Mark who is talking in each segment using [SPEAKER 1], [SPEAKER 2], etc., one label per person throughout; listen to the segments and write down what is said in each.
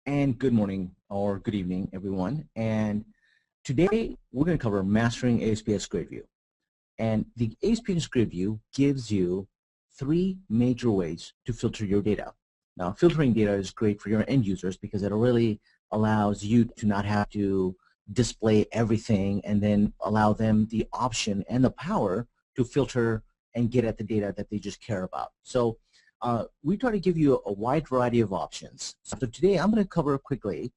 [SPEAKER 1] And good morning or good evening, everyone. And today we're going to cover mastering ASP.NET GridView. And the ASP.NET GridView gives you three major ways to filter your data. Now, filtering data is great for your end users because it really allows you to not have to display everything and then allow them the option and the power to filter and get at the data that they just care about. So we try to give you a wide variety of options. So today I'm going to cover quickly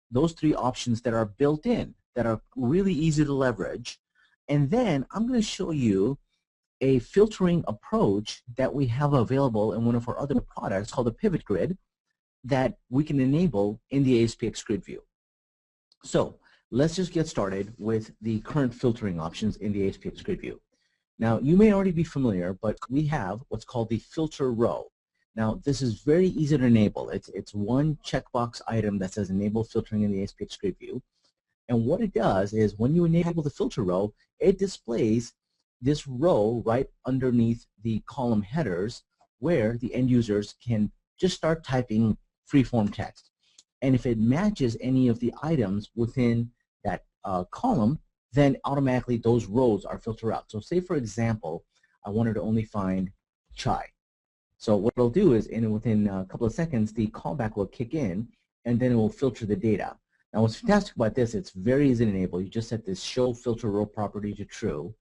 [SPEAKER 1] those three options that are built in, that are really easy to leverage. And then I'm going to show you a filtering approach that we have available in one of our other products called the Pivot Grid that we can enable in the ASP.NET GridView. So let's just get started with the current filtering options in the ASP.NET GridView. Now, you may already be familiar, but we have what's called the filter row. Now, this is very easy to enable. It's one checkbox item that says enable filtering in the ASP.NET GridView. And what it does is when you enable the filter row, it displays this row right underneath the column headers where the end users can just start typing free-form text. And if it matches any of the items within that column, then automatically those rows are filtered out. So say, for example, I wanted to only find chai. So what it'll do is within a couple of seconds, the callback will kick in, and then it will filter the data. Now, what's fantastic about this, it's very easy to enable. You just set this show filter row property to true,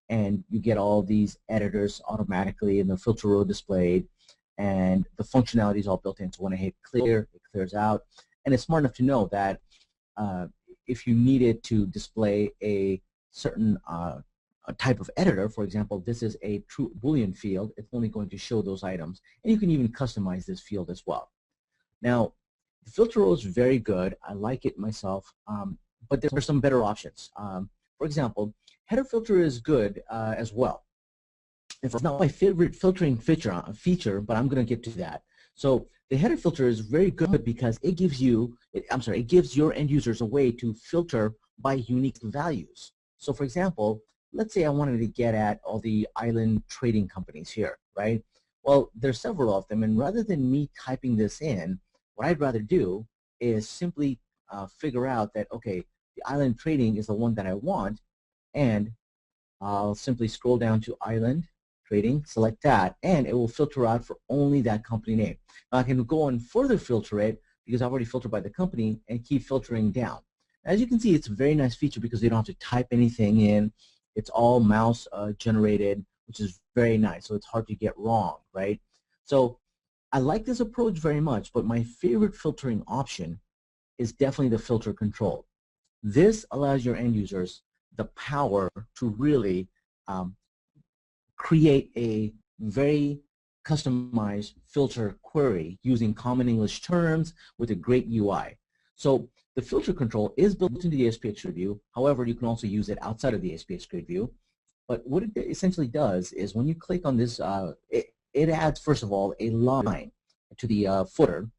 [SPEAKER 1] and you get all these editors automatically in the filter row displayed, and the functionality is all built in. So when I hit clear, it clears out. And it's smart enough to know that if you needed to display a certain type of editor, for example, this is a true Boolean field, it's only going to show those items. And you can even customize this field as well. Now, the filter row is very good. I like it myself, but there are some better options. For example, header filter is good as well. It's not my favorite filtering feature, but I'm going to get to that. So the header filter is very good because it gives you, it gives your end users a way to filter by unique values. So for example, let's say I wanted to get at all the island trading companies here, right? Well, there's several of them, and rather than me typing this in, what I'd rather do is simply figure out that, okay, the island trading is the one that I want, and I'll simply scroll down to island trading, select that, and it will filter out for only that company name. Now I can go and further filter it because I've already filtered by the company and keep filtering down. As you can see, it's a very nice feature because you don't have to type anything in. It's all mouse generated, which is very nice, so it's hard to get wrong, right? So I like this approach very much, but my favorite filtering option is definitely the filter control. This allows your end users the power to really create a very customized filter query using common English terms with a great UI. So the filter control is built into the ASP.NET GridView. However, you can also use it outside of the ASP.NET GridView. But what it essentially does is when you click on this, it adds, first of all, a line to the footer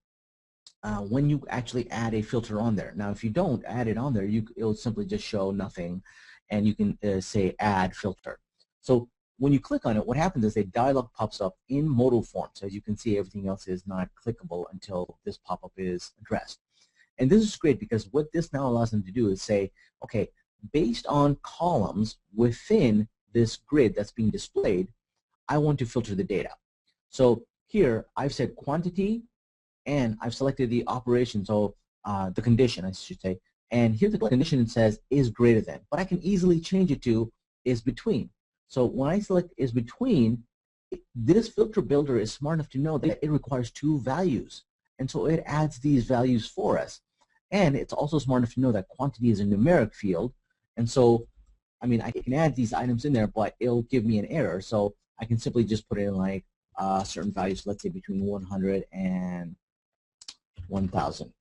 [SPEAKER 1] when you actually add a filter on there. Now, if you don't add it on there, it'll simply just show nothing, and you can say add filter. So when you click on it, what happens is a dialog pops up in modal form. So as you can see, everything else is not clickable until this pop-up is addressed. And this is great because what this now allows them to do is say, okay, based on columns within this grid that's being displayed, I want to filter the data. So here I've said quantity, and I've selected the operation, so the condition I should say, and here the condition says is greater than, but I can easily change it to is between. So when I select is between, this filter builder is smart enough to know that it requires two values, and so it adds these values for us. And it's also smart enough to know that quantity is a numeric field, and so I mean I can add these items in there, but it'll give me an error, so I can simply just put in like certain values, let's say between 100 and 1,000.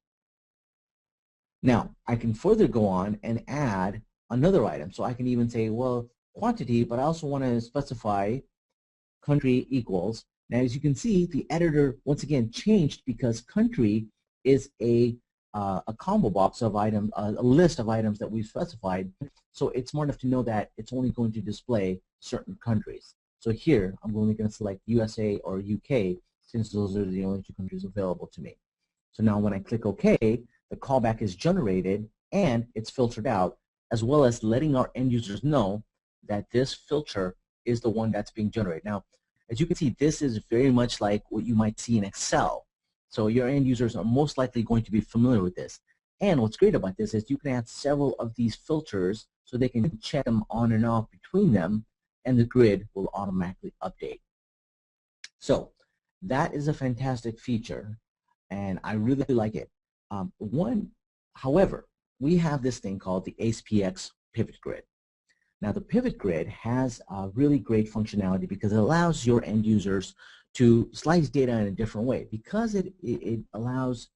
[SPEAKER 1] Now I can further go on and add another item, so I can even say, well, quantity, but I also want to specify country equals. Now, as you can see, the editor once again changed because country is a combo box of items, a list of items that we've specified. So it's smart enough to know that it's only going to display certain countries. So here, I'm only going to select USA or UK since those are the only two countries available to me. So now when I click OK, the callback is generated and it's filtered out, as well as letting our end users know that this filter is the one that's being generated. Now, as you can see, this is very much like what you might see in Excel. So your end users are most likely going to be familiar with this. And what's great about this is you can add several of these filters so they can check them on and off between them, and the grid will automatically update. So that is a fantastic feature, and I really like it. However, we have this thing called the ASPX Pivot Grid. Now, the Pivot Grid has a really great functionality because it allows your end users to slice data in a different way. Because it allows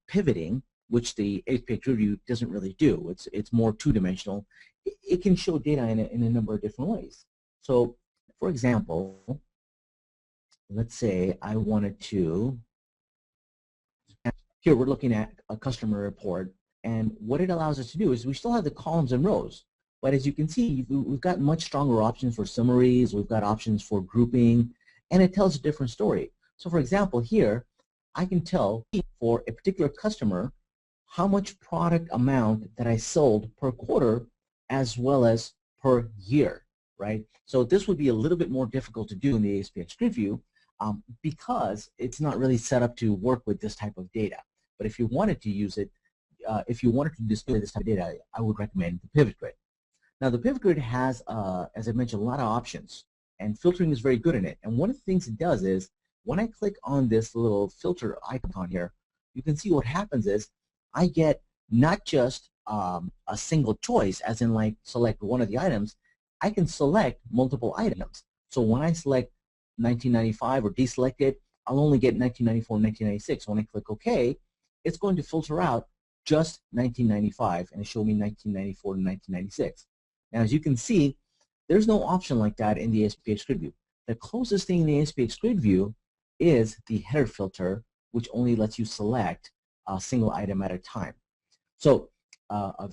[SPEAKER 1] pivoting, which the ASPX GridView doesn't really do. It's more two-dimensional. It can show data in a number of different ways. So, for example, let's say I wanted to, here we're looking at a customer report, and what it allows us to do is we still have the columns and rows, but as you can see, we've got much stronger options for summaries, we've got options for grouping, and it tells a different story. So for example, here, I can tell for a particular customer how much product amount that I sold per quarter as well as per year, right? So this would be a little bit more difficult to do in the ASPX GridView because it's not really set up to work with this type of data. But if you wanted to use it, if you wanted to display this type of data, I would recommend the Pivot Grid. Now the Pivot Grid has, as I mentioned, a lot of options, and filtering is very good in it. And one of the things it does is, when I click on this little filter icon here, you can see what happens is I get not just a single choice, as in like select one of the items, I can select multiple items. So when I select 1995 or deselect it, I'll only get 1994 and 1996. When I click OK, it's going to filter out just 1995 and show me 1994 and 1996. Now, as you can see, there's no option like that in the ASPX GridView. The closest thing in the ASPX GridView is the header filter, which only lets you select a single item at a time. So a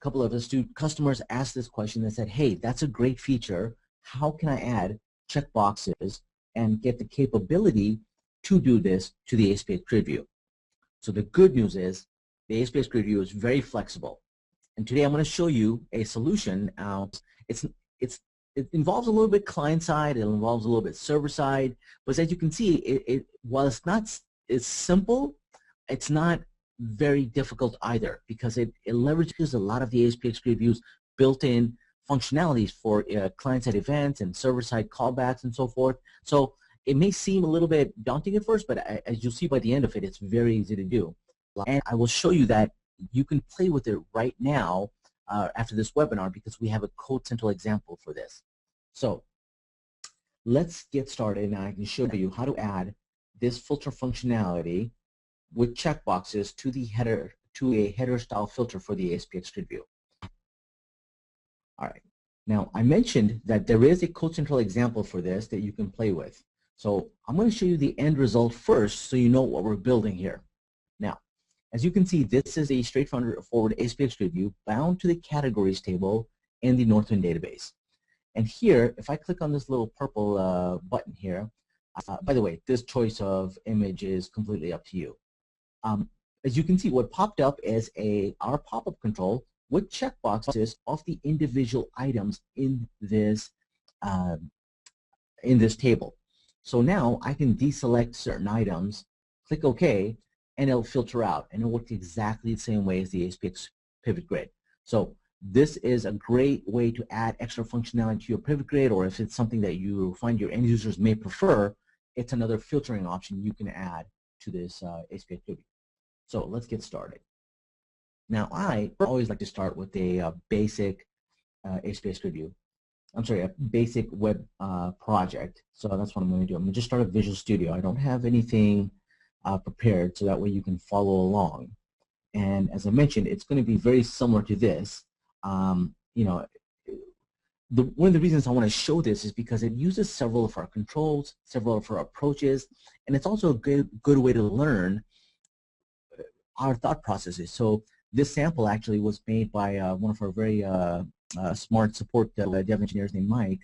[SPEAKER 1] couple of astute customers asked this question and said, hey, that's a great feature. How can I add checkboxes and get the capability to do this to the ASPX GridView? So the good news is the ASPX GridView is very flexible. And today I'm going to show you a solution. It involves a little bit client-side, it involves a little bit server-side, but as you can see, while it's not as simple, it's not very difficult either, because it leverages a lot of the ASPX GridView's built-in functionalities for client-side events and server-side callbacks and so forth. So it may seem a little bit daunting at first, but as you'll see by the end of it, it's very easy to do. And I will show you that you can play with it right now after this webinar, because we have a Code Central example for this. So let's get started, and I can show you how to add this filter functionality with checkboxes to the header, to a header style filter for the ASPX GridView. All right. Now, I mentioned that there is a Code Central example for this that you can play with. So I'm going to show you the end result first so you know what we're building here. Now, as you can see, this is a straightforward ASPX GridView bound to the categories table in the Northwind database. And here, if I click on this little purple button here, by the way, this choice of image is completely up to you. As you can see, what popped up is our pop-up control with checkboxes of the individual items in this table. So now I can deselect certain items, click OK, and it'll filter out, and it'll work exactly the same way as the ASPX Pivot Grid. So this is a great way to add extra functionality to your Pivot Grid, or if it's something that you find your end users may prefer, it's another filtering option you can add to this ASPX GridView. So let's get started. Now, I always like to start with a basic ASPX GridView. I'm sorry, a basic web project. So that's what I'm going to do. I'm going to just start a Visual Studio. I don't have anything prepared, so that way you can follow along. And as I mentioned, it's going to be very similar to this. You know, one of the reasons I want to show this is because it uses several of our controls, several of our approaches, and it's also a good way to learn our thought processes. So this sample actually was made by one of our very smart support dev engineers named Mike,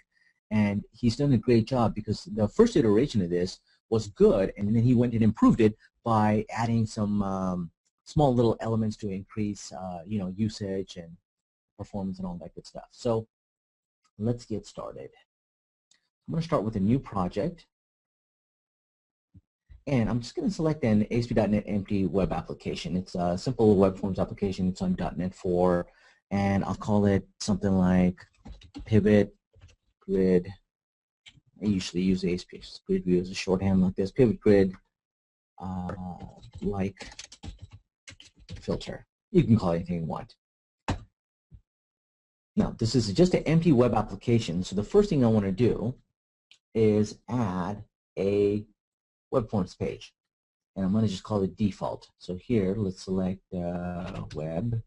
[SPEAKER 1] and he's done a great job because the first iteration of this was good, and then he went and improved it, by adding some small little elements to increase usage and performance and all that good stuff. So let's get started. I'm going to start with a new project. And I'm just going to select an ASP.NET Empty web application. It's a simple web forms application. It's on .NET 4, and I'll call it something like Pivot Grid. I usually use ASP GridView as a shorthand like this. Pivot Grid like filter. You can call it anything you want. Now, this is just an empty web application, so the first thing I want to do is add a web forms page, and I'm going to just call it default. So here, let's select web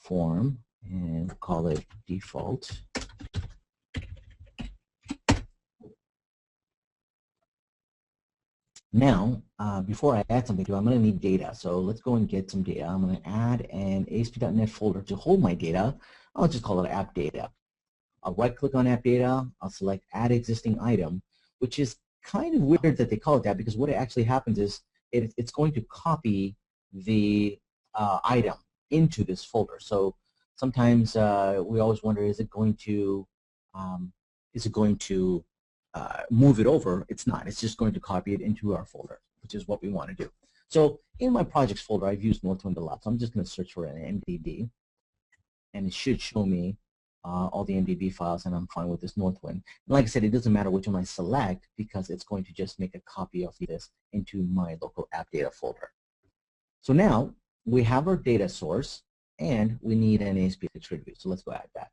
[SPEAKER 1] form and call it default. Now, before I add something to it, I'm going to need data. So let's go and get some data. I'm going to add an ASP.NET folder to hold my data. I'll just call it app data. I'll right-click on app data. I'll select add existing item, which is kind of weird that they call it that, because what actually happens is it's going to copy the item into this folder. So sometimes we always wonder, is it going to move it over? It's not. It's just going to copy it into our folder, which is what we want to do. So in my projects folder, I've used Northwind a lot. So I'm just going to search for an MDB, and it should show me all the MDB files, and I'm fine with this Northwind. And like I said, it doesn't matter which one I select, because it's going to just make a copy of this into my local app data folder. So now we have our data source, and we need an ASP.NET GridView. So let's go add that.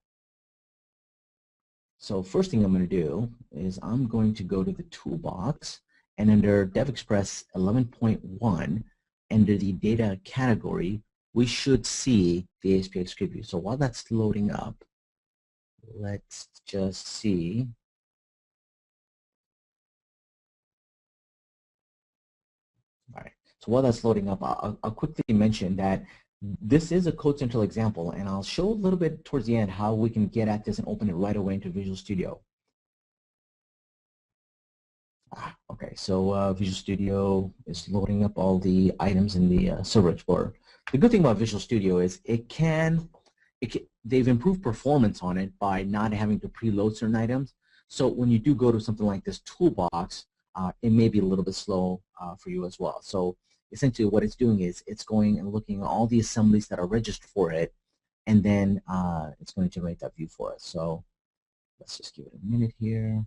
[SPEAKER 1] So first thing I'm going to do is I'm going to go to the toolbox, and under DevExpress 11.1, under the data category, we should see the ASP.NET GridView. So while that's loading up, let's just see. All right. So while that's loading up, I'll quickly mention that this is a Code Central example, and I'll show a little bit towards the end how we can get at this and open it right away into Visual Studio. Okay, so Visual Studio is loading up all the items in the Server Explorer. The good thing about Visual Studio is they've improved performance on it by not having to preload certain items. So when you do go to something like this toolbox, it may be a little bit slow for you as well. So essentially what it's doing is it's going and looking at all the assemblies that are registered for it, and then it's going to generate that view for us. So let's just give it a minute here.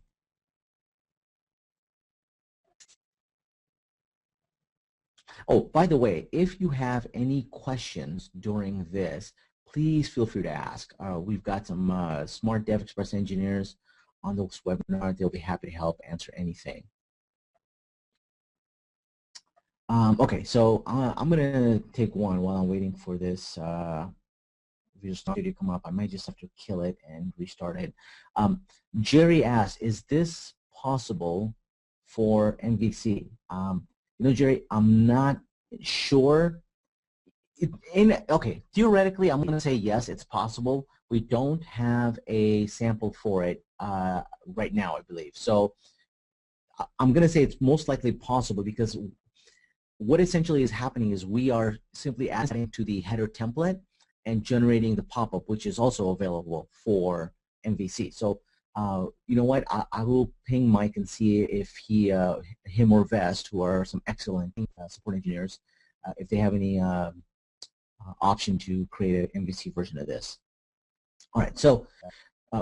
[SPEAKER 1] Oh, by the way, if you have any questions during this, please feel free to ask. We've got some smart DevExpress engineers on this webinar. They'll be happy to help answer anything. Okay, so I'm going to take one while I'm waiting for this Visual Studio to come up. I might just have to kill it and restart it. Jerry asked, is this possible for MVC? You know, Jerry, I'm not sure. Okay, theoretically, I'm going to say yes, it's possible. We don't have a sample for it right now, I believe. So I'm going to say it's most likely possible, because what essentially is happening is we are simply adding to the header template and generating the pop-up, which is also available for MVC. So you know what, I will ping Mike and see if him or Vest, who are some excellent support engineers, if they have any option to create an MVC version of this. All right, so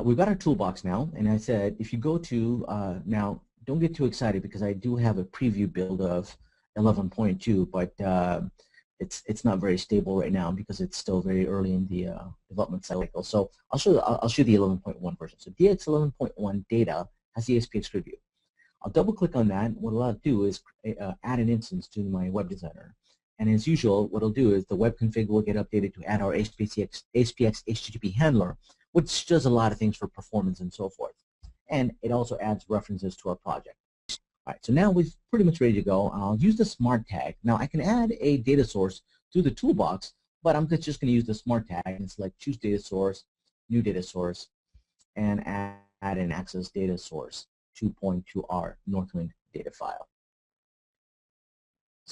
[SPEAKER 1] we've got our toolbox now, and I said if you go to, now don't get too excited, because I do have a preview build of 11.2, but it's not very stable right now because it's still very early in the development cycle. So I'll show the 11.1 version. So DX 11.1 data has the ASP.NET GridView. I'll double click on that. What I'll do is add an instance to my web designer. And as usual, what I'll do is the web config will get updated to add our ASPX HTTP handler, which does a lot of things for performance and so forth. And it also adds references to our project. All right, so now we're pretty much ready to go. I'll use the smart tag. Now I can add a data source through the toolbox, but I'm just going to use the smart tag and select choose data source, new data source, and add an access data source 2.2R Northwind data file.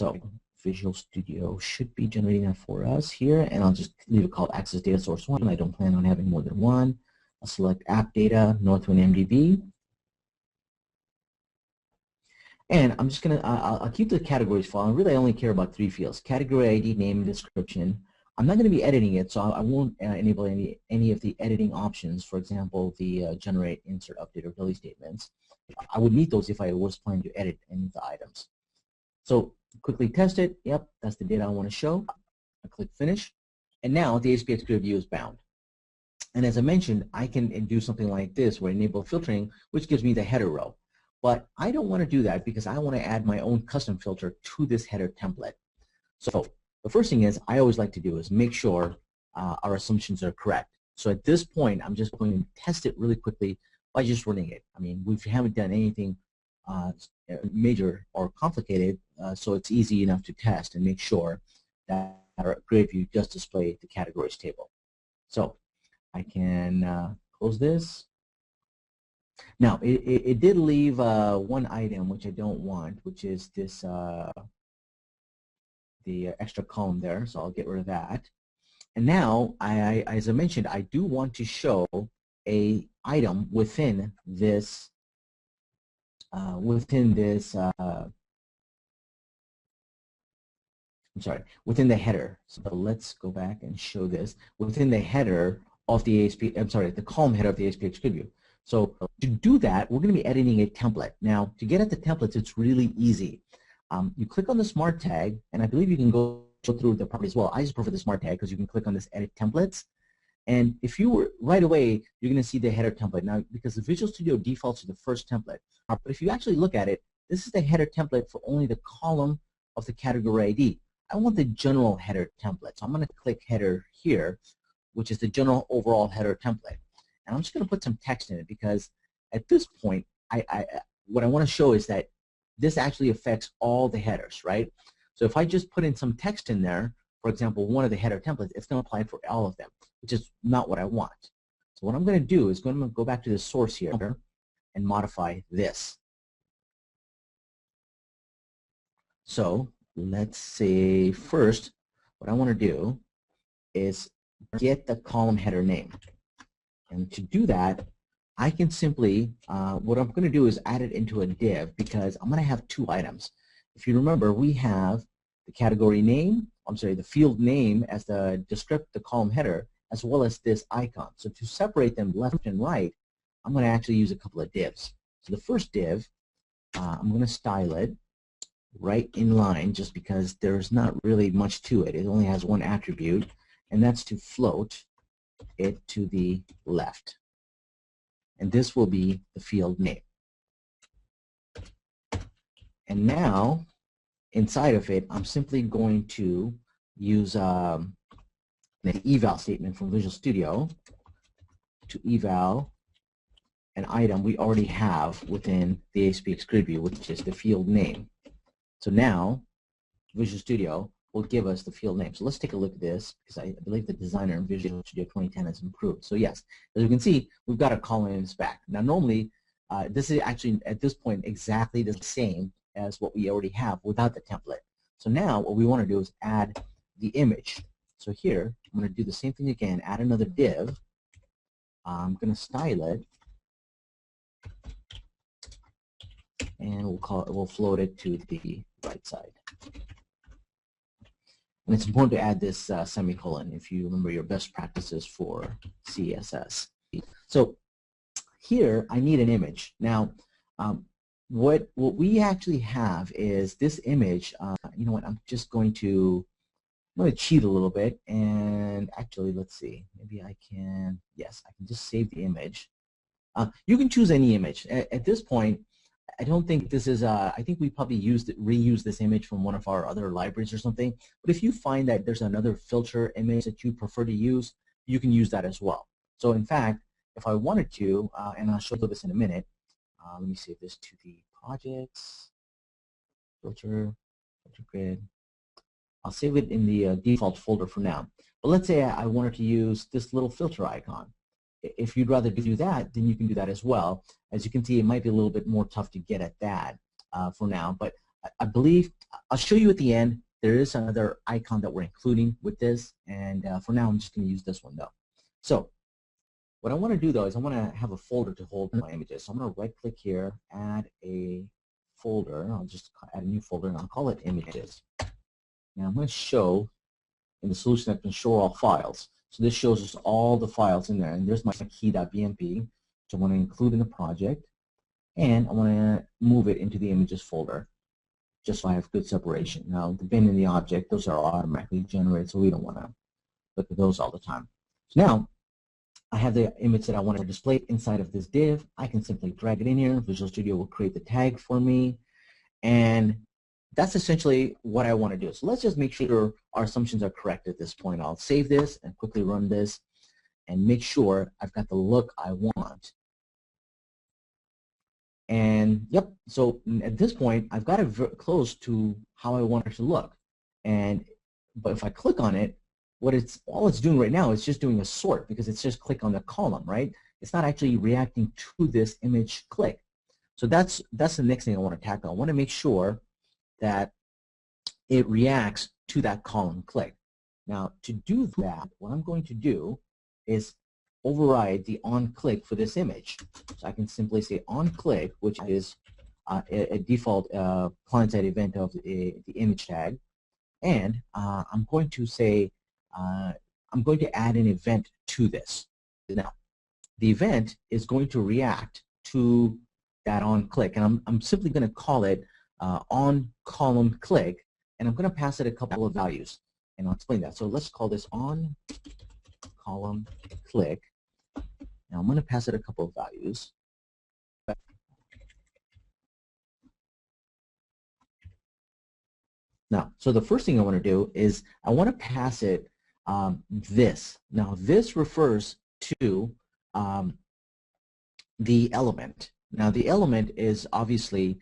[SPEAKER 1] So Visual Studio should be generating that for us here, and I'll just leave it called Access Data Source 1. I don't plan on having more than one. I'll select App Data, Northwind MDB. And I'm just going to, I'll keep the categories file. I really only care about 3 fields: category ID, name, and description. I'm not going to be editing it, so I won't enable any of the editing options. For example, the generate, insert, update, or delete statements. I would need those if I was planning to edit any of the items. So quickly test it. Yep, that's the data I want to show. I click Finish. And now the ASPX GridView is bound. And as I mentioned, I can do something like this where I enable filtering, which gives me the header row. But I don't want to do that because I want to add my own custom filter to this header template. So the first thing is I always like to do is make sure our assumptions are correct. So at this point, I'm just going to test it really quickly by just running it. I mean, we haven't done anything major or complicated, so it's easy enough to test and make sure that our GridView does display the categories table. So I can close this. Now, it did leave one item which I don't want, which is this the extra column there, so I'll get rid of that. And now, as I mentioned, I do want to show a item within this within the header. So let's go back and show this within the header of the the column header of the ASPX GridView. So to do that, we're going to be editing a template. Now, to get at the templates, it's really easy. You click on the Smart tag, and I believe you can go through the properties as well. I just prefer the Smart tag because you can click on this Edit Templates. And if you were right away, you're going to see the header template. Now, because the Visual Studio defaults to the first template, but if you actually look at it, this is the header template for only the column of the category ID. I want the general header template. So I'm going to click Header here, which is the general overall header template. And I'm just going to put some text in it because at this point, what I want to show is that this actually affects all the headers, right? So if I just put in some text in there, for example, one of the header templates, it's going to apply for all of them, which is not what I want. So what I'm going to do is I'm going to go back to the source here and modify this. So let's say first, what I want to do is get the column header name. And to do that, I can simply, what I'm going to do is add it into a div because I'm going to have 2 items. If you remember, we have the category name, the field name as the column header, as well as this icon. So to separate them left and right, I'm going to actually use a couple of divs. So the first div, I'm going to style it right in line just because there's not really much to it. It only has one attribute, and that's to float it to the left. And this will be the field name. And now, inside of it, I'm simply going to use the eval statement from Visual Studio to eval an item we already have within the ASPX GridView, which is the field name. So now, Visual Studio will give us the field name. So let's take a look at this, because I believe the designer in Visual Studio 2010 has improved. So yes, as you can see, we've got a column in the spec. Now normally, this is actually at this point exactly the same as what we already have without the template. So now what we want to do is add the image. So here, I'm going to do the same thing again, add another div. I'm going to style it, and we'll float it to the right side. And it's important to add this semicolon if you remember your best practices for CSS. So here I need an image. Now what we actually have is this image. You know what, I'm going to cheat a little bit, and actually let's see, maybe I can, yes, I can just save the image. You can choose any image. At this point, I don't think this is, I think we probably reused this image from one of our other libraries or something. But if you find that there's another filter image that you prefer to use, you can use that as well. So in fact, if I wanted to, and I'll show you this in a minute, let me save this to the projects, filter grid. I'll save it in the default folder for now. But let's say I wanted to use this little filter icon. If you'd rather do that, then you can do that as well. As you can see, it might be a little bit more tough to get at that for now, but I believe I'll show you at the end. There is another icon that we're including with this, and for now I'm just going to use this one though. So what I want to do though is I want to have a folder to hold my images. So I'm going to right click here, add a folder. I'll just add a new folder and I'll call it images. Now I'm going to show in the solution I can show all files. So this shows us all the files in there, and there's my key.bmp, which I want to include in the project, and I want to move it into the images folder, just so I have good separation. Now the bin and the object, those are automatically generated, so we don't want to look at those all the time. So now I have the image that I want to display inside of this div. I can simply drag it in here. Visual Studio will create the tag for me, and that's essentially what I want to do. So let's just make sure our assumptions are correct at this point. I'll save this and quickly run this and make sure I've got the look I want. And yep, so at this point I've got it close to how I want it to look. But if I click on it, all it's doing right now is just doing a sort, because it's just click on the column, right? It's not actually reacting to this image click. So that's the next thing I want to tackle. I want to make sure that it reacts to that column click. Now to do that, what I'm going to do is override the onClick for this image. So I can simply say onClick, which is a default client-side event of the image tag, and I'm going to say I'm going to add an event to this. Now the event is going to react to that onClick, and I'm simply going to call it on column click, and I'm going to pass it a couple of values, and I'll explain that. So let's call this on column click. Now I'm going to pass it a couple of values. Now, so the first thing I want to do is I want to pass it this. Now this refers to the element. Now the element is obviously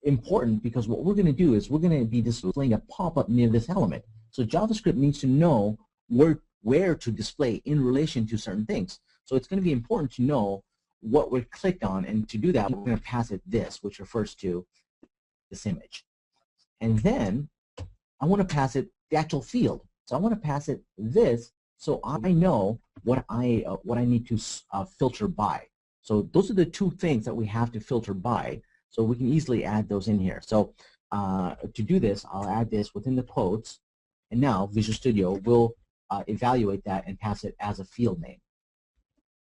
[SPEAKER 1] important, because what we're going to do is we're going to be displaying a pop-up near this element. So JavaScript needs to know where to display in relation to certain things. So it's going to be important to know what we're clicked on, and to do that we're going to pass it this, which refers to this image. And then I want to pass it the actual field. So I want to pass it this, so I know what I need to filter by. So those are the two things that we have to filter by. So we can easily add those in here. So to do this, I'll add this within the quotes, and now Visual Studio will evaluate that and pass it as a field name.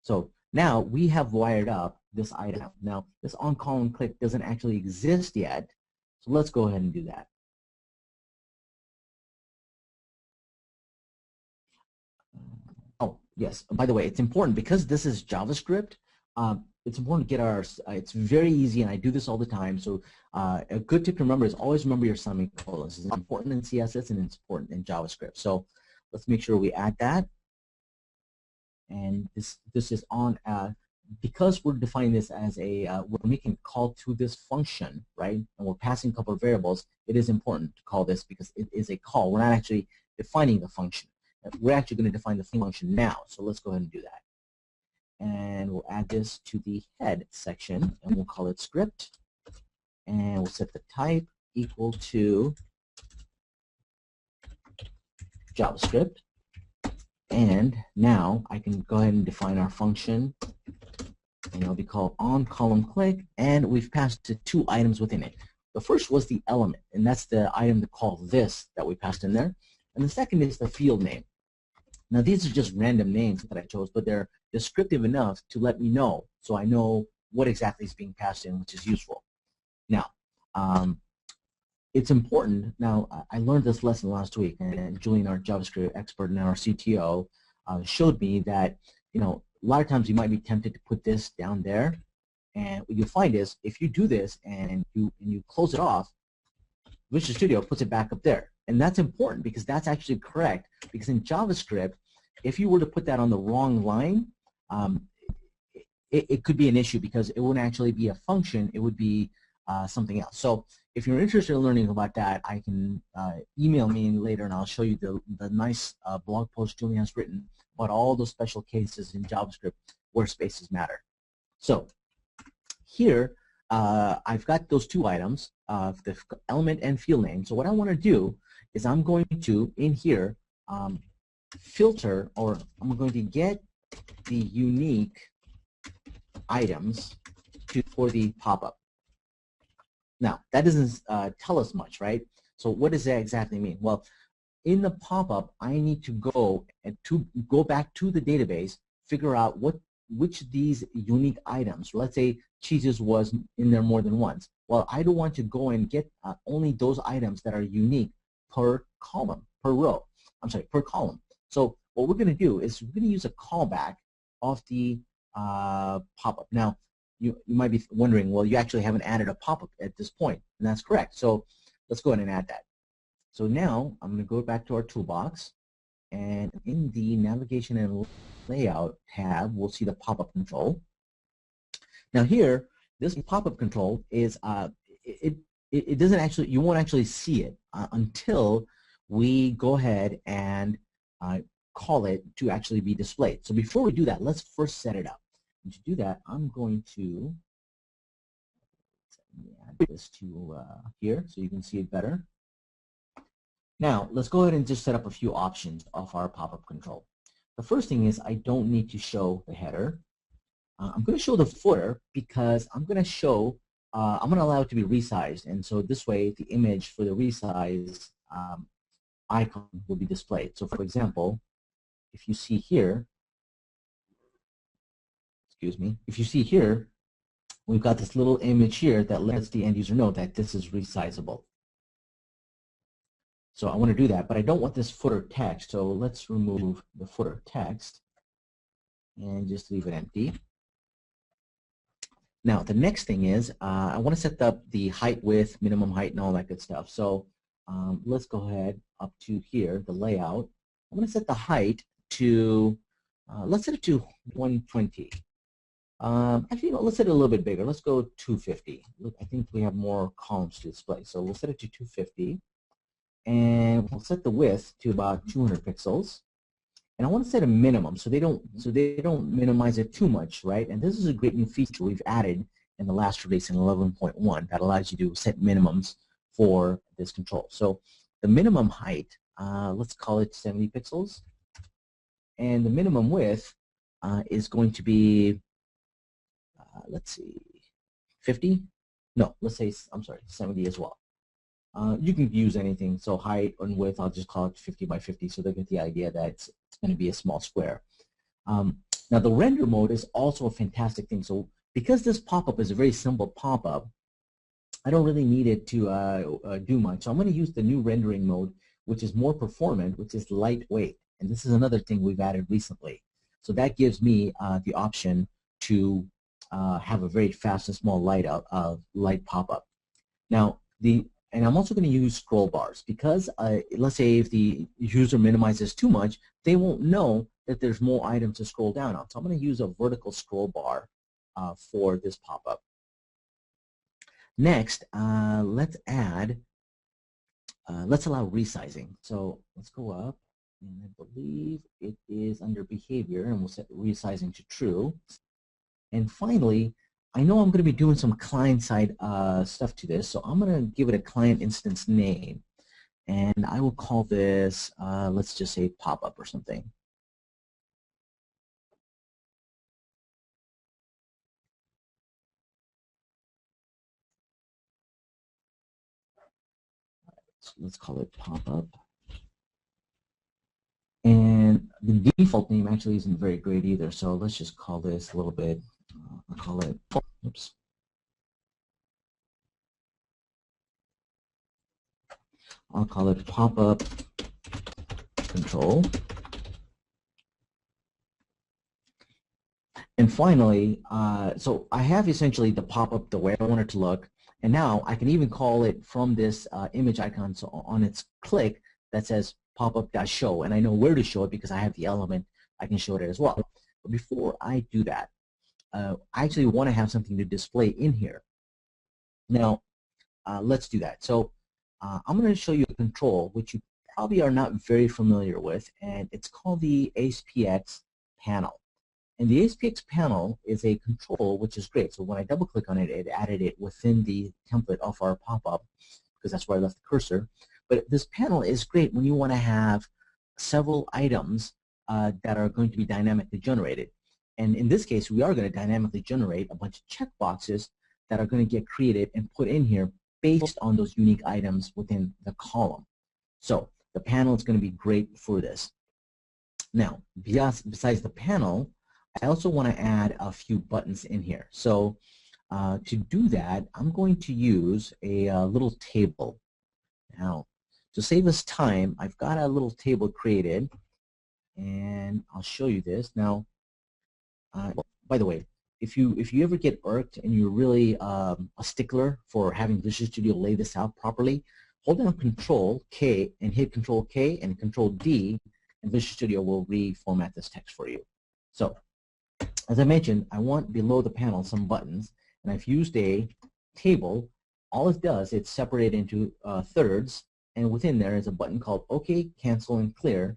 [SPEAKER 1] So now we have wired up this item. Now this on column click doesn't actually exist yet, so let's go ahead and do that. Oh yes, by the way, it's important because this is JavaScript. It's important to get our, it's very easy, and I do this all the time, so a good tip to remember is always remember your semicolons. It's important in CSS and it's important in JavaScript. So let's make sure we add that. And this is on, because we're defining this as a, we're making a call to this function, right, and we're passing a couple of variables, it is important to call this because it is a call. We're not actually defining the function. We're actually going to define the function now, so let's go ahead and do that. And we'll add this to the head section, and we'll call it script, and we'll set the type equal to JavaScript. And now I can go ahead and define our function, and it'll be called on column click, and we've passed two items within it. The first was the element, and that's the item to call this that we passed in there, and the second is the field name. Now these are just random names that I chose, but they're descriptive enough to let me know, so I know what exactly is being passed in, which is useful. Now, it's important. Now, I learned this lesson last week, and Julian, our JavaScript expert and our CTO, showed me that, you know, a lot of times you might be tempted to put this down there, and what you'll find is if you do this and you close it off, Visual Studio puts it back up there. And that's important because that's actually correct, because in JavaScript, if you were to put that on the wrong line, it could be an issue because it wouldn't actually be a function, it would be something else. So if you're interested in learning about that, I can email me later and I'll show you the nice blog post Julian has written about all those special cases in JavaScript where spaces matter. So here, I've got those two items, the element and field name. So what I want to do is I'm going to, in here, filter, or I'm going to get the unique items for the pop-up. Now, that doesn't tell us much, right? So what does that exactly mean? Well, in the pop-up, I need to go back to the database, figure out which of these unique items, let's say cheeses was in there more than once. Well, I don't want to go and get only those items that are unique per column, per column. So what we're going to do is we're going to use a callback of the pop-up. Now, you might be wondering, well, you actually haven't added a pop-up at this point, and that's correct. So let's go ahead and add that. So now I'm going to go back to our toolbox, and in the navigation and layout tab, we'll see the pop-up control. Now here, this pop-up control is it doesn't actually, you won't actually see it until we go ahead and call it to actually be displayed. So before we do that, let's first set it up. And to do that, I'm going to add this to here so you can see it better. Now, let's go ahead and just set up a few options of our pop-up control. The first thing is I don't need to show the header. I'm going to show the footer because I'm going to show, I'm going to allow it to be resized. And so this way, the image for the resize icon will be displayed. So for example, if you see here, if you see here, we've got this little image here that lets the end user know that this is resizable. So I want to do that, but I don't want this footer text, so let's remove the footer text and just leave it empty. Now, the next thing is I want to set up the height, width, minimum height, and all that good stuff. So let's go ahead up to here, the layout. I'm going to set the height to, let's set it to 120. Actually, no, let's set it a little bit bigger. Let's go 250. Look, I think we have more columns to display, so we'll set it to 250. And we'll set the width to about 200 pixels. And I want to set a minimum so they don't minimize it too much, right? And this is a great new feature we've added in the last release in 11.1 that allows you to set minimums for this control. So the minimum height, let's call it 70 pixels. And the minimum width is going to be, let's see, 50? No, let's say, I'm sorry, 70 as well. You can use anything, so height and width, I'll just call it 50 by 50 so they get the idea that it's going to be a small square. Now the render mode is also a fantastic thing. So because this pop-up is a very simple pop-up, I don't really need it to do much. So I'm going to use the new rendering mode, which is more performant, which is lightweight. And this is another thing we've added recently. So that gives me the option to have a very fast and small light pop-up. Now, and I'm also going to use scroll bars because let's say if the user minimizes too much, they won't know that there's more items to scroll down on. So I'm going to use a vertical scroll bar for this pop-up. Next, let's allow resizing. So let's go up, and I believe it is under behavior, and we'll set resizing to true. And finally, I know I'm going to be doing some client-side stuff to this, so I'm going to give it a client instance name. And I will call this, let's just say pop-up or something. So let's call it pop-up. And the default name actually isn't very great either, so let's just call this a little bit, I'll call it, oops. I'll call it pop-up control. And finally, so I have essentially the pop-up the way I want it to look, and now I can even call it from this image icon, so on its click that says popup.show, and I know where to show it because I have the element, I can show it as well. But before I do that, I actually want to have something to display in here. Now, let's do that. So I'm going to show you a control which you probably are not very familiar with, and it's called the ASPX panel. And the ASPX panel is a control, which is great. So when I double click on it, it added it within the template of our pop-up, because that's where I left the cursor. But this panel is great when you want to have several items that are going to be dynamically generated. And in this case, we are going to dynamically generate a bunch of checkboxes that are going to get created and put in here based on those unique items within the column. So the panel is going to be great for this. Now, besides the panel, I also want to add a few buttons in here. So to do that, I'm going to use a little table. Now, to save us time, I've got a little table created, and I'll show you this. Now, by the way, if you ever get irked and you're really a stickler for having Visual Studio lay this out properly, hold down Control K and hit Control K and Control D, and Visual Studio will reformat this text for you. So, as I mentioned, I want below the panel some buttons, and I've used a table. All it does, it's separated into thirds, and within there is a button called OK, Cancel, and Clear.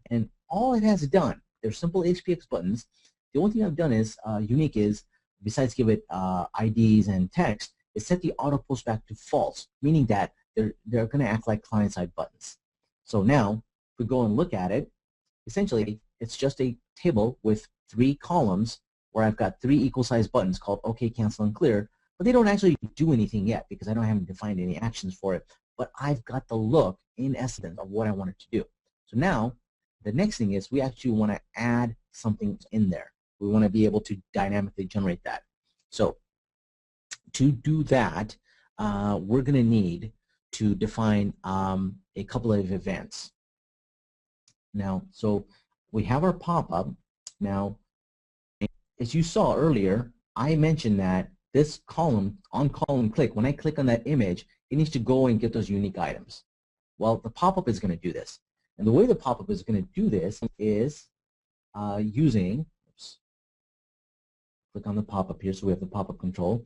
[SPEAKER 1] And all it has done, they're simple HPX buttons. The only thing I've done is unique is, besides give it IDs and text, is set the auto post back to false, meaning that they're going to act like client-side buttons. So now, if we go and look at it, essentially it's just a table with 3 columns where I've got 3 equal-sized buttons called OK, Cancel, and Clear, but they don't actually do anything yet because I don't have defined any actions for it. But I've got the look, in essence, of what I want it to do. So now, the next thing is we actually want to add something in there. We want to be able to dynamically generate that. So to do that, we're going to need to define a couple of events. Now, so we have our pop-up. Now, as you saw earlier, I mentioned that this column, on column click, when I click on that image, it needs to go and get those unique items. Well, the pop-up is going to do this. And the way the pop-up is going to do this is using, oops, click on the pop-up here, so we have the pop-up control.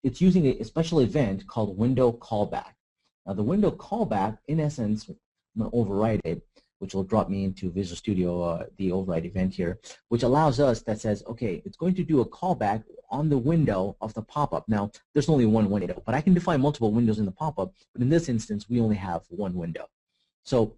[SPEAKER 1] It's using a special event called window callback. Now, the window callback, in essence, I'm going to override it, which will drop me into Visual Studio, the override event here, which allows us, that says, okay, it's going to do a callback on the window of the pop-up. Now, there's only one window, but I can define multiple windows in the pop-up, but in this instance, we only have one window. So,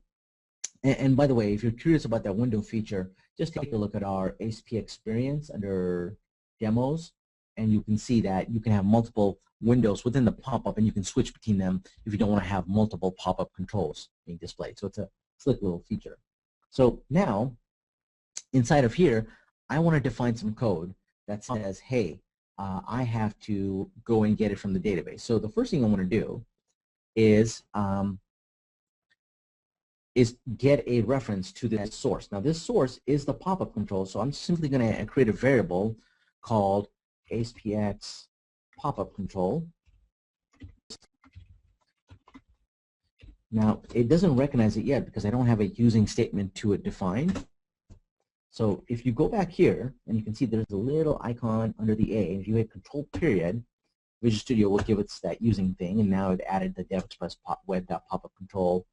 [SPEAKER 1] and by the way, if you're curious about that window feature, just take a look at our ASP experience under demos, and you can see that you can have multiple windows within the pop-up, and you can switch between them if you don't want to have multiple pop-up controls being displayed. So it's a slick little feature. So now, inside of here, I want to define some code that says, hey, I have to go and get it from the database. So the first thing I want to do is get a reference to this source. Now, this source is the pop-up control, so I'm simply going to create a variable called ASPX pop-up control. Now, it doesn't recognize it yet because I don't have a using statement to it defined. So if you go back here, and you can see there's a little icon under the A, and if you hit Control period, Visual Studio will give us that using thing, and now it added the DevExpress web.popup control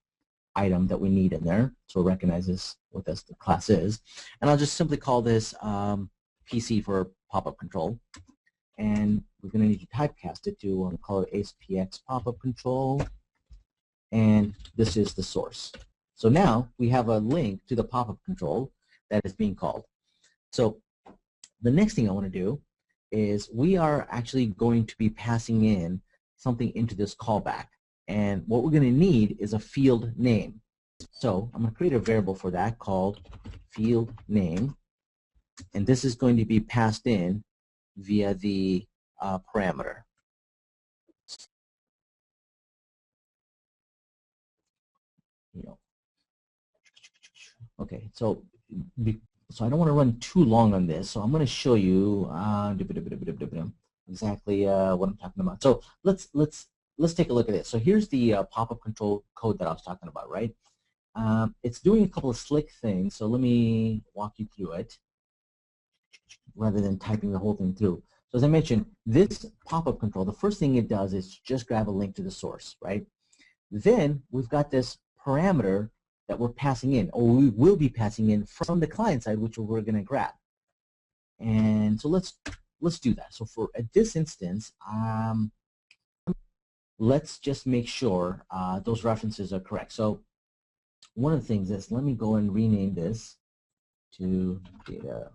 [SPEAKER 1] item that we need in there, so it recognizes what this the class is. And I'll just simply call this PC for pop-up control. And we're going to need to typecast it to call it ASPX pop-up control. And this is the source. So now we have a link to the pop-up control that is being called. So the next thing I want to do is we are actually going to be passing in something into this callback. And what we're going to need is a field name. So I'm going to create a variable for that called field name. And this is going to be passed in via the parameter. Okay, so I don't want to run too long on this, so I'm going to show you exactly what I'm talking about. So let's take a look at it. So here's the pop-up control code that I was talking about, right? It's doing a couple of slick things, so let me walk you through it rather than typing the whole thing through. So as I mentioned, this pop-up control, the first thing it does is just grab a link to the source, right? Then we've got this parameter that we're passing in, or we will be passing in from the client side, which we're going to grab. And so let's do that. So for this instance, let's just make sure those references are correct. So one of the things is, let me go and rename this to data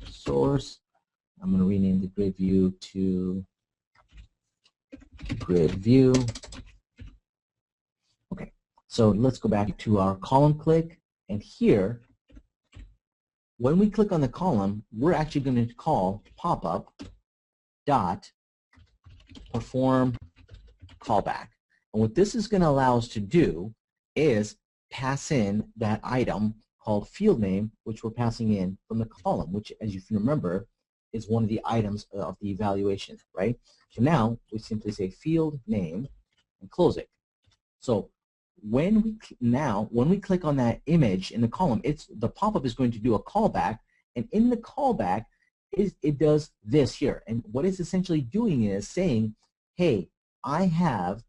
[SPEAKER 1] source. I'm going to rename the grid view to grid view. Okay, so let's go back to our column click, and here, when we click on the column, we're actually going to call popup dot perform callback. And what this is going to allow us to do is pass in that item called field name, which we're passing in from the column, which, as you can remember, is one of the items of the evaluation, right? So now we simply say field name and close it. So when we click on that image in the column, the pop-up is going to do a callback, and in the callback it does this here. And what it's essentially doing is saying, hey, I have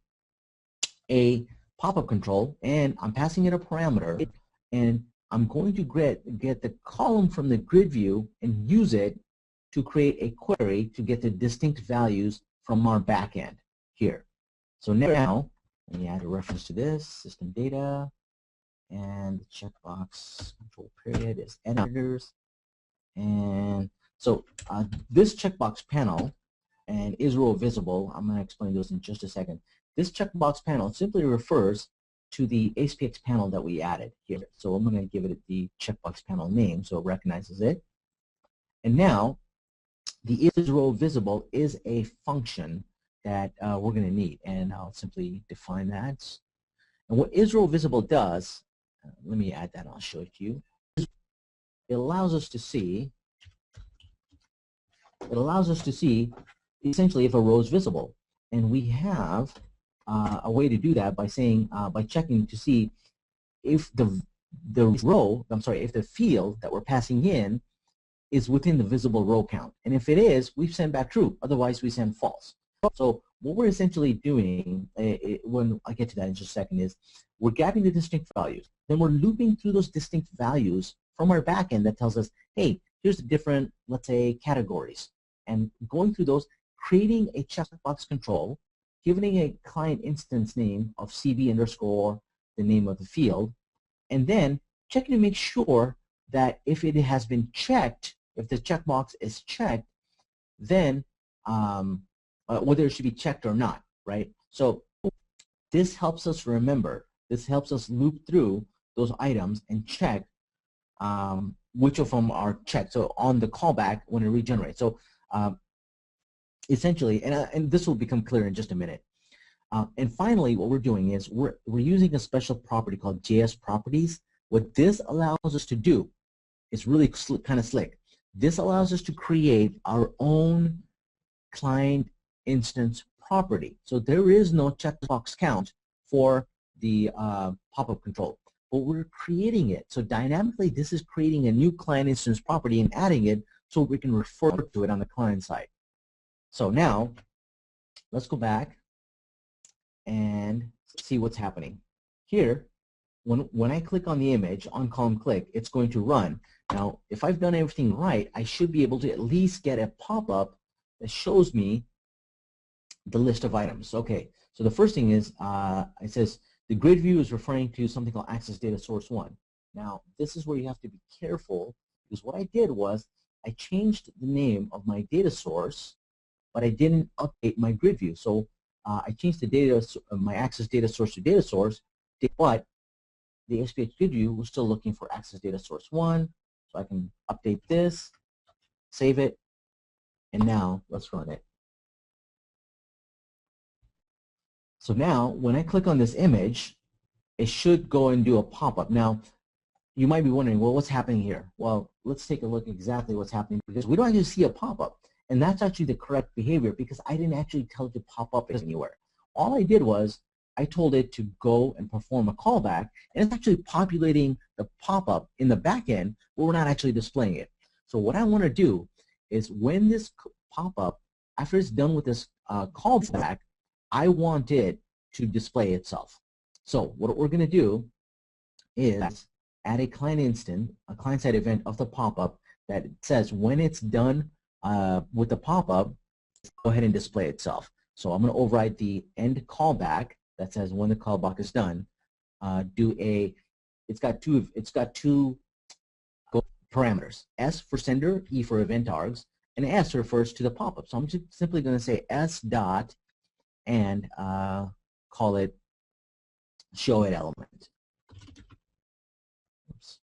[SPEAKER 1] a pop-up control, and I'm passing it a parameter, and I'm going to get the column from the grid view and use it to create a query to get the distinct values from our backend here. So now, let me add a reference to this, system data, and the checkbox control period is editors. And so this checkbox panel and is row visible, I'm going to explain those in just a second. This checkbox panel simply refers to the ASPX panel that we added here. So I'm going to give it the checkbox panel name so it recognizes it. And now, the is row visible is a function that we're going to need, and I'll simply define that. And what is row visible does, let me add that, I'll show it to you. It allows us to see essentially if a row is visible, and we have a way to do that by saying by checking to see if the field that we're passing in is within the visible row count. And if it is, we send back true. Otherwise, we send false. So what we're essentially doing, when I get to that in just a second, is we're grabbing the distinct values. Then we're looping through those distinct values from our backend that tells us, hey, here's the different, let's say, categories. And going through those, creating a checkbox control, giving a client instance name of CB underscore, the name of the field, and then checking to make sure that if it has been checked, if the checkbox is checked, then whether it should be checked or not, right? So this helps us remember. This helps us loop through those items and check which of them are checked. So on the callback when it regenerates. So essentially, and this will become clear in just a minute. And finally, what we're doing is we're using a special property called JS properties. What this allows us to do is really kind of slick. This allows us to create our own client instance property. So there is no checkbox count for the pop-up control, but we're creating it. So dynamically, this is creating a new client instance property and adding it so we can refer to it on the client side. So now, let's go back and see what's happening. Here, when I click on the image, on column click, it's going to run. Now, if I've done everything right, I should be able to at least get a pop-up that shows me the list of items. Okay, so the first thing is, it says the grid view is referring to something called access data source 1. Now, this is where you have to be careful, because what I did was I changed the name of my data source, but I didn't update my grid view. So I changed the data, my access data source to data source, but the SPH grid view was still looking for access data source 1. So I can update this, save it, and now let's run it. So now when I click on this image, it should go and do a pop-up. Now you might be wondering, well, what's happening here? Well, let's take a look exactly what's happening, because we don't actually see a pop-up. And that's actually the correct behavior, because I didn't actually tell it to pop up anywhere. All I did was I told it to go and perform a callback, and it's actually populating the pop-up in the back end, but we're not actually displaying it. So what I want to do is when this pop-up, after it's done with this callback, I want it to display itself. So what we're going to do is add a client instant, a client-side event of the pop-up that says when it's done with the pop-up, go ahead and display itself. So I'm going to override the end callback that says when the callback is done. It's got two parameters: S for sender, E for event args, and S refers to the pop-up. So I'm just simply going to say S dot and call it show it element. Oops.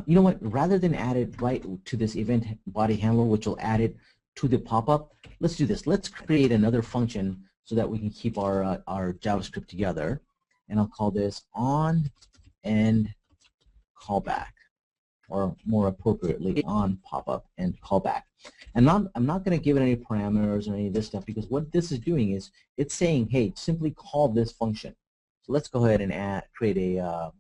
[SPEAKER 1] You know what? Rather than add it right to this event body handler, which will add it to the pop-up, let's do this. Let's create another function so that we can keep our JavaScript together. And I'll call this on end callback, or more appropriately, on pop-up and callback. And I'm not going to give it any parameters or any of this stuff, because what this is doing is it's saying, hey, simply call this function. So let's go ahead and create an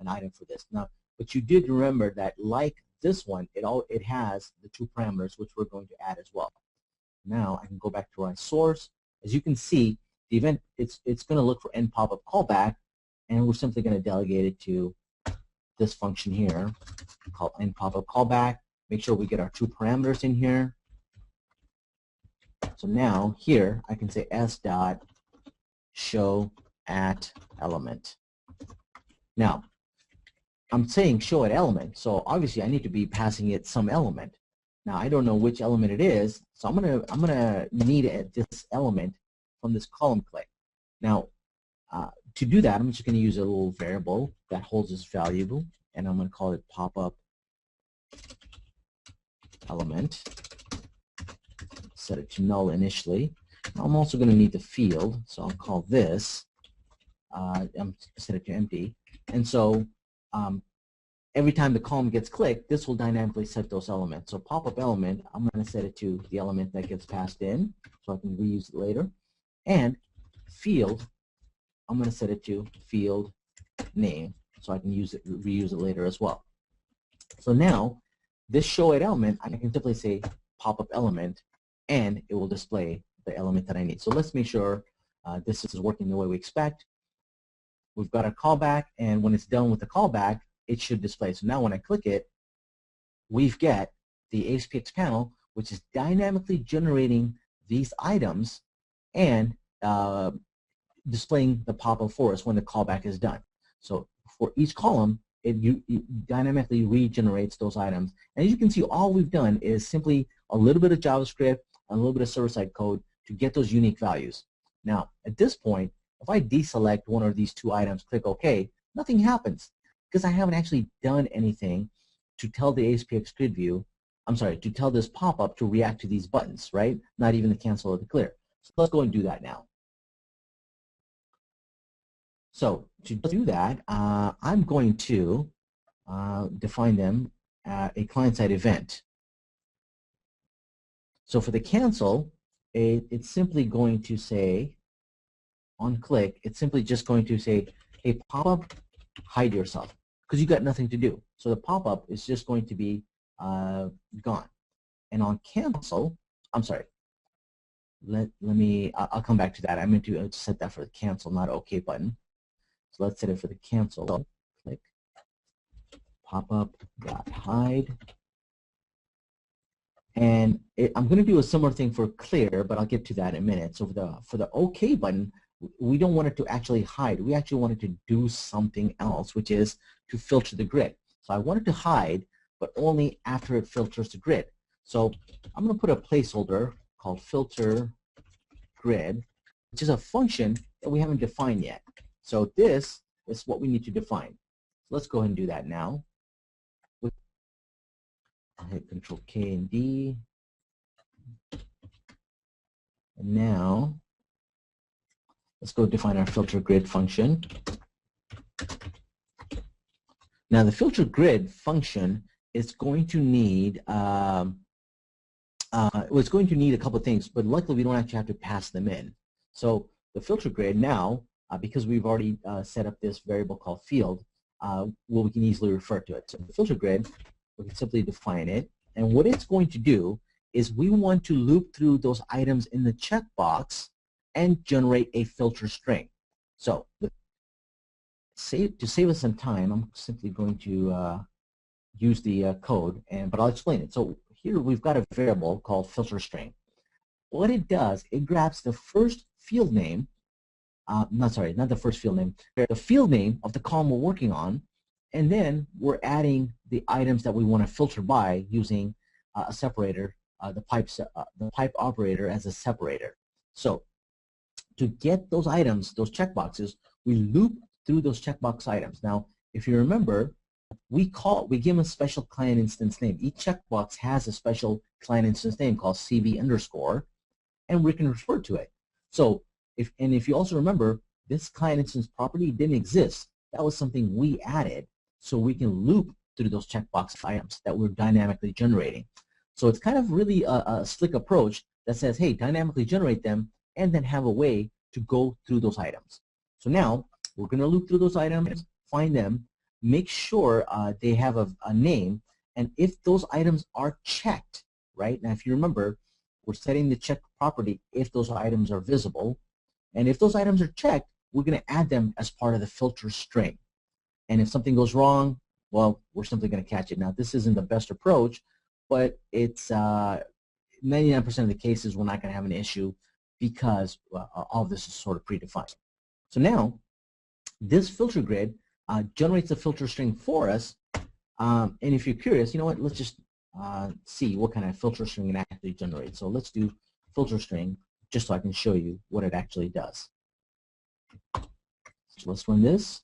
[SPEAKER 1] item for this. Now, but you did remember that, like this one, it has the two parameters which we're going to add as well. Now I can go back to our source. As you can see, the event it's going to look for end pop-up callback, and we're simply going to delegate it to this function here called end pop-up callback. Make sure we get our two parameters in here. So now here I can say s dot show at element. Now I'm saying show at element, so obviously I need to be passing it some element. Now I don't know which element it is, so I'm gonna need this element from this column click. Now to do that, I'm just going to use a little variable that holds this value, and I'm going to call it pop-up element. Set it to null initially. I'm also going to need the field, so I'll call this, set it to empty. And so every time the column gets clicked, this will dynamically set those elements. So pop-up element, I'm going to set it to the element that gets passed in, so I can reuse it later. And field, I'm going to set it to field name, so I can reuse it later as well. So now, this show at element, I can simply say pop-up element, and it will display the element that I need. So let's make sure this is working the way we expect. We've got a callback, and when it's done with the callback, it should display. So now when I click it, we get the ASPX panel, which is dynamically generating these items and displaying the pop-up for us when the callback is done. So for each column, it dynamically regenerates those items. And as you can see, all we've done is simply a little bit of JavaScript, a little bit of server-side code to get those unique values. Now, at this point, if I deselect one of these two items, click OK, nothing happens because I haven't actually done anything to tell the ASPX GridView, to tell this pop-up to react to these buttons, right? Not even the cancel or the clear. So let's go and do that now. So to do that, I'm going to define them a client-side event. So for the cancel, it's simply going to say, on click, it's simply just going to say, hey, pop-up, hide yourself, because you got nothing to do. So the pop-up is just going to be gone. And on cancel, I'll come back to that. I meant to set that for the cancel, not OK button. So let's set it for the cancel. Click pop-up.hide. And I'm going to do a similar thing for clear, but I'll get to that in a minute. So for the OK button, we don't want it to actually hide. We actually want it to do something else, which is to filter the grid. So I want it to hide, but only after it filters the grid. So I'm going to put a placeholder called filter grid, which is a function that we haven't defined yet. So this is what we need to define. So let's go ahead and do that now. I'll hit Control K and D. And now let's go define our filter grid function. Now the filter grid function is going to need it's going to need a couple of things, but luckily we don't actually have to pass them in. So the filter grid now, because we've already set up this variable called field, we can easily refer to it. So the filter grid, we can simply define it, and what it's going to do is we want to loop through those items in the checkbox and generate a filter string. So to save us some time, I'm simply going to use the code, but I'll explain it. So here we've got a variable called filter string. What it does, it grabs the first field name, not the first field name, the field name of the column we're working on, and then we're adding the items that we want to filter by using a separator, the pipe operator as a separator. So to get those items, those checkboxes, we loop through those checkbox items. Now, if you remember, we give them a special client instance name. Each checkbox has a special client instance name called CV underscore, and we can refer to it. So, if you also remember, this client instance property didn't exist. That was something we added, so we can loop through those checkbox items that we're dynamically generating. So it's kind of really a slick approach that says, hey, dynamically generate them, and then have a way to go through those items. So now we're going to loop through those items, find them, make sure they have a name, and if those items are checked, right? Now if you remember, we're setting the check property if those items are visible, and if those items are checked, we're going to add them as part of the filter string. And if something goes wrong, well, we're simply going to catch it. Now this isn't the best approach, but it's 99% of the cases we're not going to have an issue because all of this is sort of predefined. So now this filter grid generates a filter string for us, and if you're curious, you know what, let's just see what kind of filter string it actually generates. So let's do filter string just so I can show you what it actually does. So let's run this.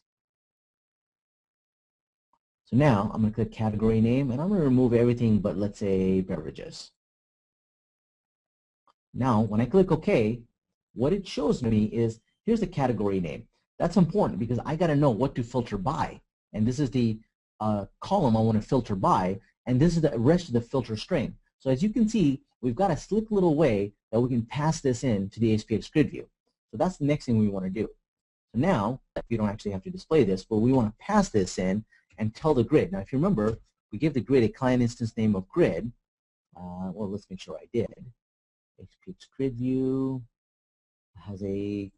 [SPEAKER 1] So now I'm going to click category name, and I'm going to remove everything but, let's say, beverages. Now when I click OK, what it shows me is here's the category name. That's important because I got to know what to filter by, and this is the column I want to filter by, and this is the rest of the filter string. So as you can see, we've got a slick little way that we can pass this in to the ASPX GridView. So that's the next thing we want to do. So now we don't actually have to display this, but we want to pass this in and tell the grid. Now if you remember, we give the grid a client instance name of grid. Well, let's make sure I did. ASPX GridView has a,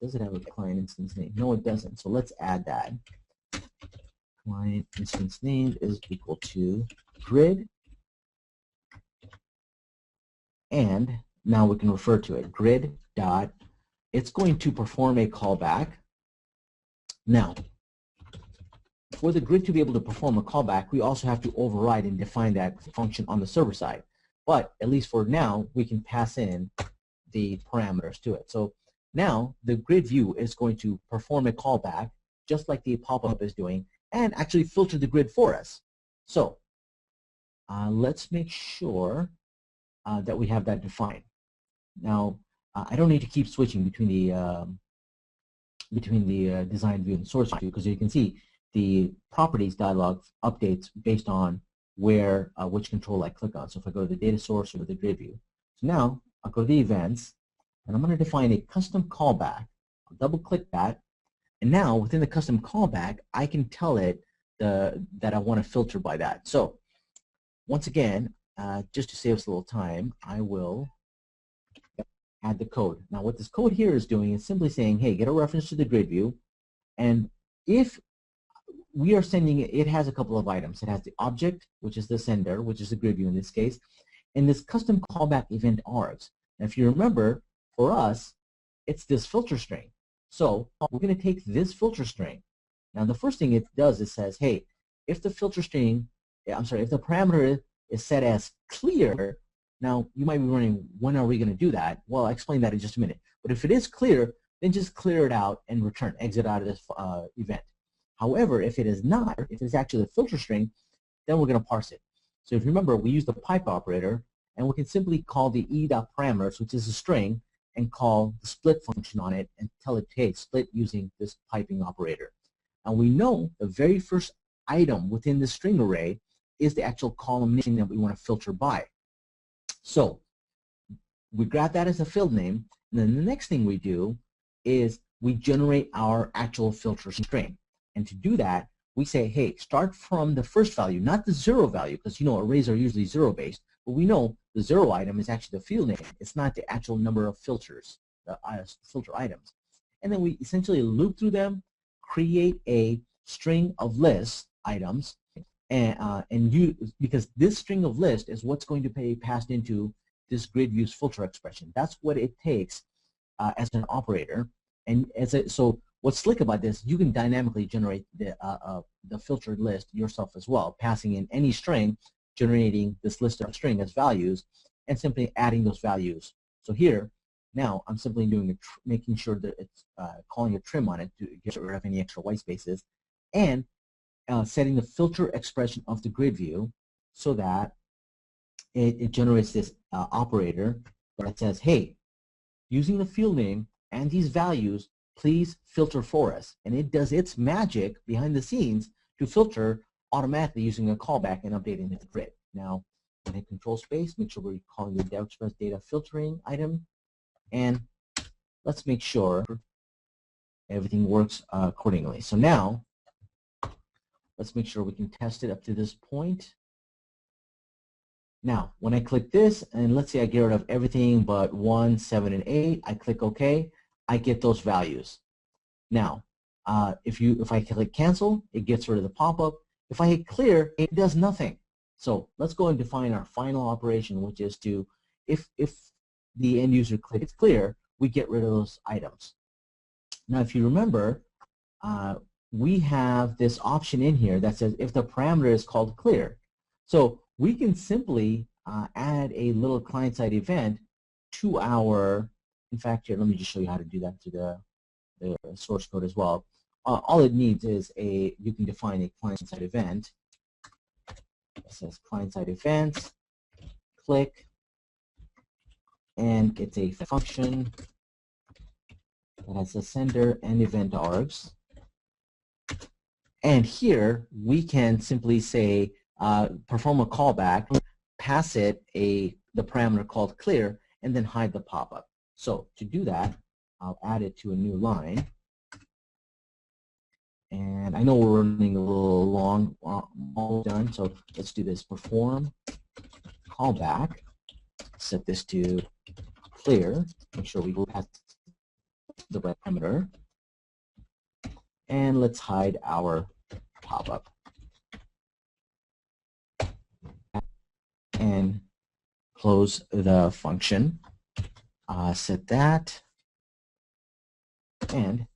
[SPEAKER 1] does it have a client instance name? No, it doesn't. So let's add that. Client instance name is equal to grid, and now we can refer to it, grid dot, it's going to perform a callback. Now, for the grid to be able to perform a callback, we also have to override and define that function on the server side. But at least for now, we can pass in the parameters to it. So now the grid view is going to perform a callback just like the pop-up is doing, and actually filter the grid for us. So let's make sure that we have that defined. Now I don't need to keep switching between the design view and source view, because you can see the properties dialog updates based on where which control I click on. So if I go to the data source or the grid view, so now I'll go to the events, and I'm going to define a custom callback. I'll double click that, and now within the custom callback, I can tell it that I want to filter by that. So once again, just to save us a little time, I will add the code. Now what this code here is doing is simply saying, hey, get a reference to the grid view, and if we are sending it, it has a couple of items. It has the object, which is the sender, which is the grid view in this case, and this custom callback event args. Now if you remember, for us, it's this filter string. So we're going to take this filter string. Now the first thing it does is says, hey, if the filter string, if the parameter is set as clear, now you might be wondering, when are we going to do that? Well, I'll explain that in just a minute. But if it is clear, then just clear it out and return, exit out of this event. However, if it is not, if it's actually a filter string, then we're going to parse it. So if you remember, we use the pipe operator, and we can simply call the e.parameters, which is a string, and call the split function on it and tell it, hey, split using this piping operator. And we know the very first item within the string array is the actual column name that we want to filter by. So we grab that as a field name, and then the next thing we do is we generate our actual filter string. And to do that, we say, hey, start from the first value, not the 0 value, because you know arrays are usually 0 based, but we know the 0 item is actually the field name. It's not the actual number of filters, filter items. And then we essentially loop through them, create a string of list items, and because this string of list is what's going to be passed into this GridView's filter expression. That's what it takes as an operator. And so what's slick about this, you can dynamically generate the filtered list yourself as well, passing in any string, generating this list of string as values, and simply adding those values. So here, now I'm simply doing making sure that it's calling a trim on it to get rid of any extra white spaces, and setting the filter expression of the GridView so that it generates this operator that says, hey, using the field name and these values, please filter for us. And it does its magic behind the scenes to filter automatically using a callback and updating the grid. Now, when I hit control space, make sure we're calling the DevExpress data filtering item, and let's make sure everything works accordingly. So now, let's make sure we can test it up to this point. Now, when I click this, and let's say I get rid of everything but 1, 7, and 8, I click OK, I get those values. Now, if I click cancel, it gets rid of the pop-up. If I hit clear, it does nothing. So let's go and define our final operation, which is to, if the end user clicks clear, we get rid of those items. Now, if you remember, we have this option in here that says if the parameter is called clear. So we can simply add a little client-side event to our, in fact, here, let me just show you how to do that to the source code as well. All it needs is you can define a client-side event. It says client-side events, click, and it's a function that has a sender and event args. And here we can simply say perform a callback, pass it the parameter called clear, and then hide the pop-up. So to do that, I'll add it to a new line. And I know we're running a little long, all done, so let's do this. Perform callback, set this to clear, make sure we pass the right parameter, and let's hide our pop-up. And close the function, set that, and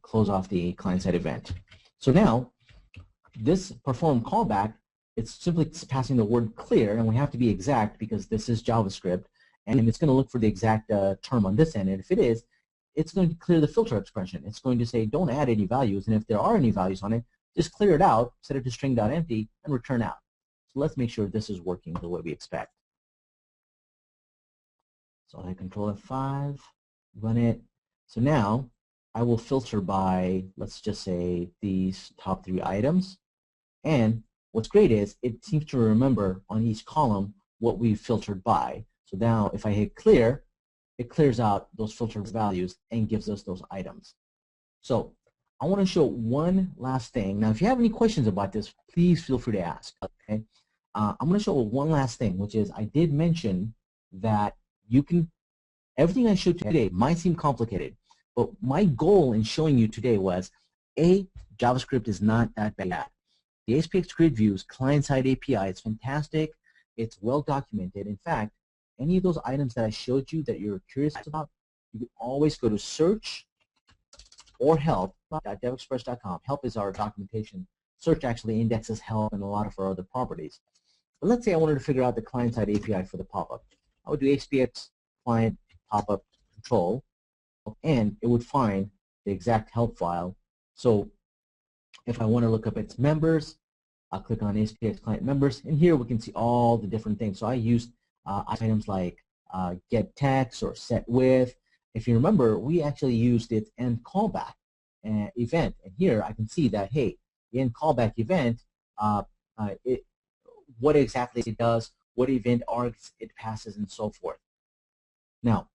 [SPEAKER 1] close off the client-side event. So now, this perform callback, it's simply passing the word clear, and we have to be exact because this is JavaScript, and it's going to look for the exact term on this end, and if it is, it's going to clear the filter expression. It's going to say don't add any values, and if there are any values on it, just clear it out, set it to string.empty, and return out. So let's make sure this is working the way we expect. So I control F5, run it. So now I will filter by, let's just say, these top 3 items. And what's great is it seems to remember on each column what we filtered by. So now if I hit clear, it clears out those filtered values and gives us those items. So I want to show one last thing. Now if you have any questions about this, please feel free to ask. Okay? I'm going to show one last thing, which is I did mention that you can, everything I showed today might seem complicated, but my goal in showing you today was, A, JavaScript is not that bad. The ASPX GridView's client-side API is fantastic. It's well documented. In fact, any of those items that I showed you that you're curious about, you can always go to search or help.devexpress.com. Help is our documentation. Search actually indexes help and a lot of our other properties. But let's say I wanted to figure out the client-side API for the pop-up. I would do ASPX client pop-up control, and it would find the exact help file. So if I want to look up its members, I'll click on ASPX client members, and here we can see all the different things. So I used items like get text or set with. If you remember, we actually used its end callback event, and here I can see that, hey, the end callback event, what exactly it does, what event args it passes, and so forth. Now,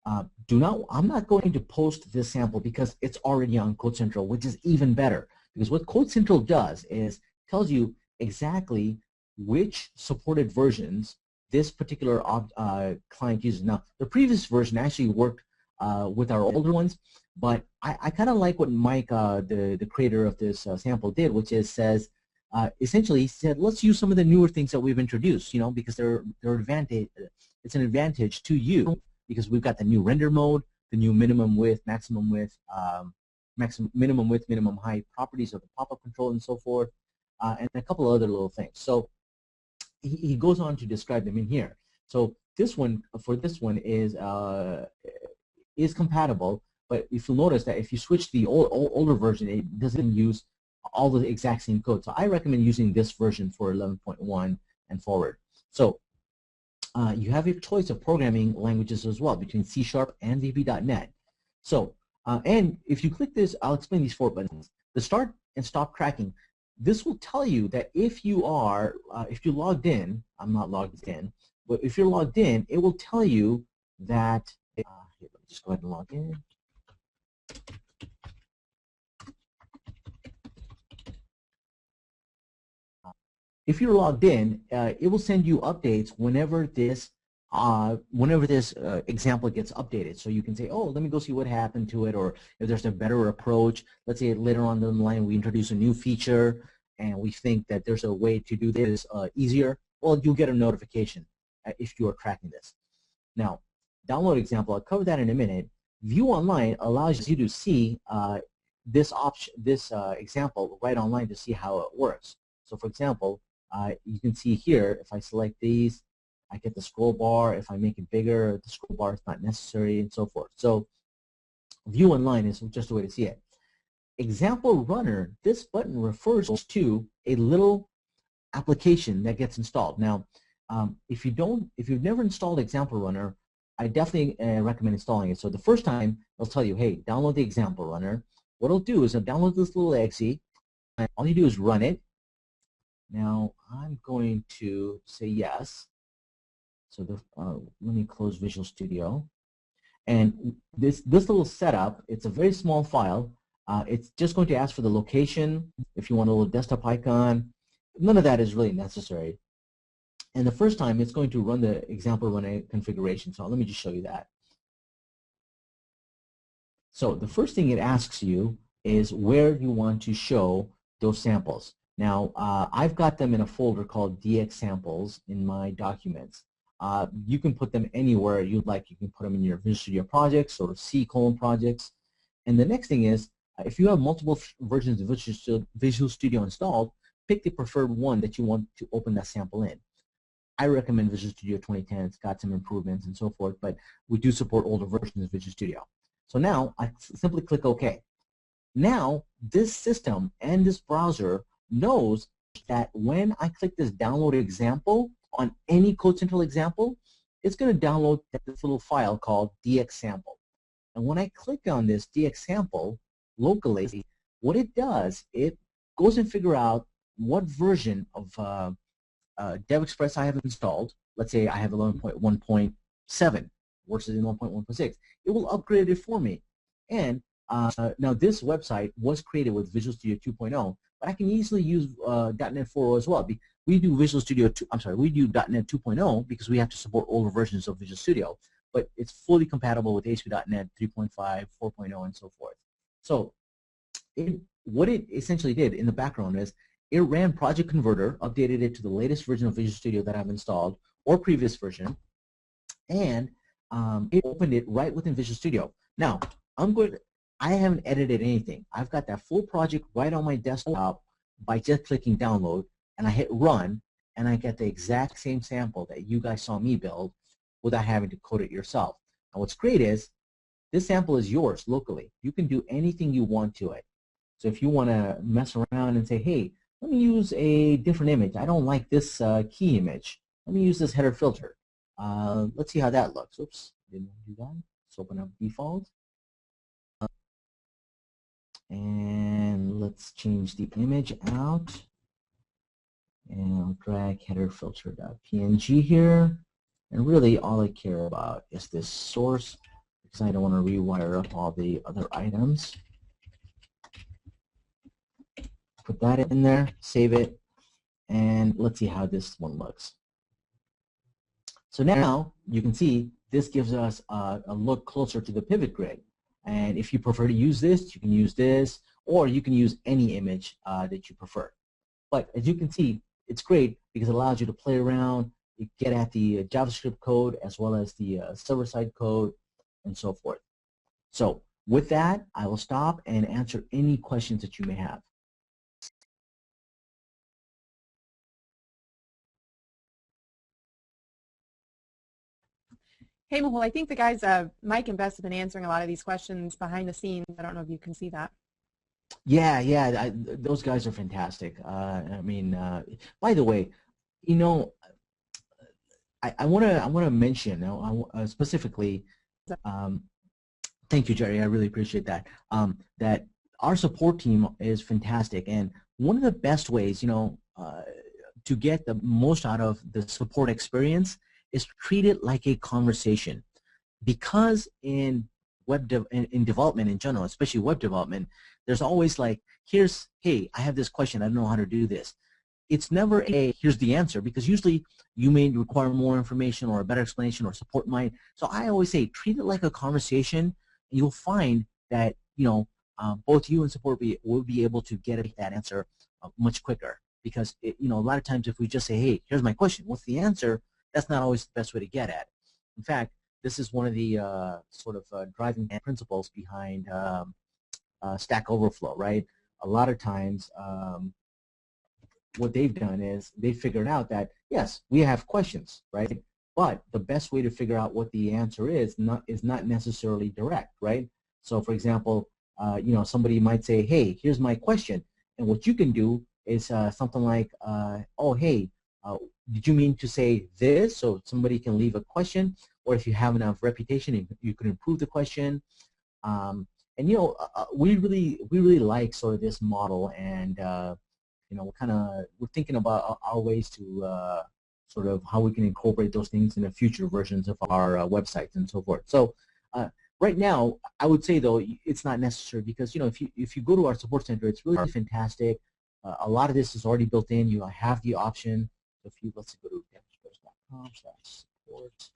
[SPEAKER 1] I'm not going to post this sample because it's already on Code Central, which is even better. Because what Code Central does is tells you exactly which supported versions this particular client uses. Now, the previous version actually worked with our older ones. But I kind of like what Mike, the creator of this sample, did, which is essentially he said, let's use some of the newer things that we've introduced, because they're advantage. It's an advantage to you because we've got the new render mode, the new minimum width, maximum width, minimum width, minimum height properties of the pop-up control and so forth, and a couple of other little things. So he goes on to describe them in here. So this one, is compatible, but if you'll notice that if you switch the older version, it doesn't use all the exact same code. So I recommend using this version for 11.1 and forward. So you have your choice of programming languages as well between C# and VB.NET. So and if you click this, I'll explain these 4 buttons. The start and stop tracking. This will tell you that if you logged in, I'm not logged in, but if you're logged in, it will tell you that, here, let me just go ahead and log in. If you're logged in, it will send you updates whenever this example gets updated. So you can say, oh, let me go see what happened to it, or if there's a better approach. Let's say later on down the line we introduce a new feature and we think that there's a way to do this easier. Well, you'll get a notification if you are tracking this. Now, download example, I'll cover that in a minute. View online allows you to see this example right online to see how it works. So for example, you can see here, if I select these, I get the scroll bar. If I make it bigger, the scroll bar is not necessary, and so forth. So view online is just a way to see it. Example runner, this button refers to a little application that gets installed. Now, if you've never installed example runner, I definitely recommend installing it. So the first time, it'll tell you, hey, download the example runner. What it'll do is it'll download this little exe, and all you do is run it. Now, I'm going to say yes. So let me close Visual Studio. And this little setup, it's a very small file. It's just going to ask for the location, if you want a little desktop icon. None of that is really necessary. And the first time, it's going to run the example runner configuration. So let me just show you that. So the first thing it asks you is where you want to show those samples. Now, I've got them in a folder called DX samples in my documents. You can put them anywhere you'd like. You can put them in your Visual Studio projects or C: projects. And the next thing is, if you have multiple versions of Visual Studio installed, pick the preferred one that you want to open that sample in. I recommend Visual Studio 2010. It's got some improvements and so forth, but we do support older versions of Visual Studio. So now I simply click OK. Now this system and this browser knows that when I click this download example on any Code Central example, it's going to download this little file called DX sample. And when I click on this DX sample locally, what it does, it goes and figure out what version of DevExpress I have installed. Let's say I have 11.1.7 versus 11.1.6. It will upgrade it for me. And now this website was created with Visual Studio 2.0, but I can easily use .NET 4.0 as well. We do Visual Studio we do .NET 2.0 because we have to support older versions of Visual Studio, but it's fully compatible with ASP.NET 3.5, 4.0, and so forth. So what it essentially did in the background is it ran Project Converter, updated it to the latest version of Visual Studio that I've installed or previous version, and it opened it right within Visual Studio. Now, I haven't edited anything. I've got that full project right on my desktop by just clicking download, and I hit run, and I get the exact same sample that you guys saw me build without having to code it yourself. And what's great is this sample is yours locally. You can do anything you want to it. So if you want to mess around and say, hey, let me use a different image. I don't like this key image. Let me use this header filter. Let's see how that looks. Oops, didn't do that. Let's open up default. And let's change the image out. And I'll drag header filter.png here. And really all I care about is this source because I don't want to rewire up all the other items. Put that in there, save it, and let's see how this one looks. So now you can see this gives us a look closer to the pivot grid. And if you prefer to use this, you can use this, or you can use any image that you prefer. But as you can see, it's great because it allows you to play around, you get at the JavaScript code as well as the server-side code and so forth. So with that, I will stop and answer any questions that you may have.
[SPEAKER 2] Hey, Mehul, I think the guys, Mike and Bess, have been answering a lot of these questions behind the scenes. I don't know if you can see that.
[SPEAKER 1] Yeah, those guys are fantastic. I mean, by the way, you know, I want to mention specifically. Thank you, Jerry. I really appreciate that. That our support team is fantastic, and one of the best ways, to get the most out of the support experience is treat it like a conversation, because in in development in general, especially web development, there's always like, hey, I have this question, I don't know how to do this. It's never here's the answer, because usually you may require more information or a better explanation, or support might. So I always say treat it like a conversation, and you'll find that both you and support will be able to get that answer much quicker. Because a lot of times if we just say, hey, here's my question, what's the answer? That's not always the best way to get at it. In fact, this is one of the sort of driving principles behind Stack Overflow, right? A lot of times what they've done is they figured out that, yes, we have questions, right? But the best way to figure out what the answer is not necessarily direct, right? So, for example, somebody might say, hey, here's my question. And what you can do is something like, oh, hey, did you mean to say this? So somebody can leave a question, or if you have enough reputation, you can improve the question. And we really like sort of this model, and we're thinking about our ways to sort of how we can incorporate those things in the future versions of our websites and so forth. So right now, I would say though it's not necessary, because if you go to our support center, it's really fantastic. A lot of this is already built in. You have the option. If you let's go to devexpress.com/support,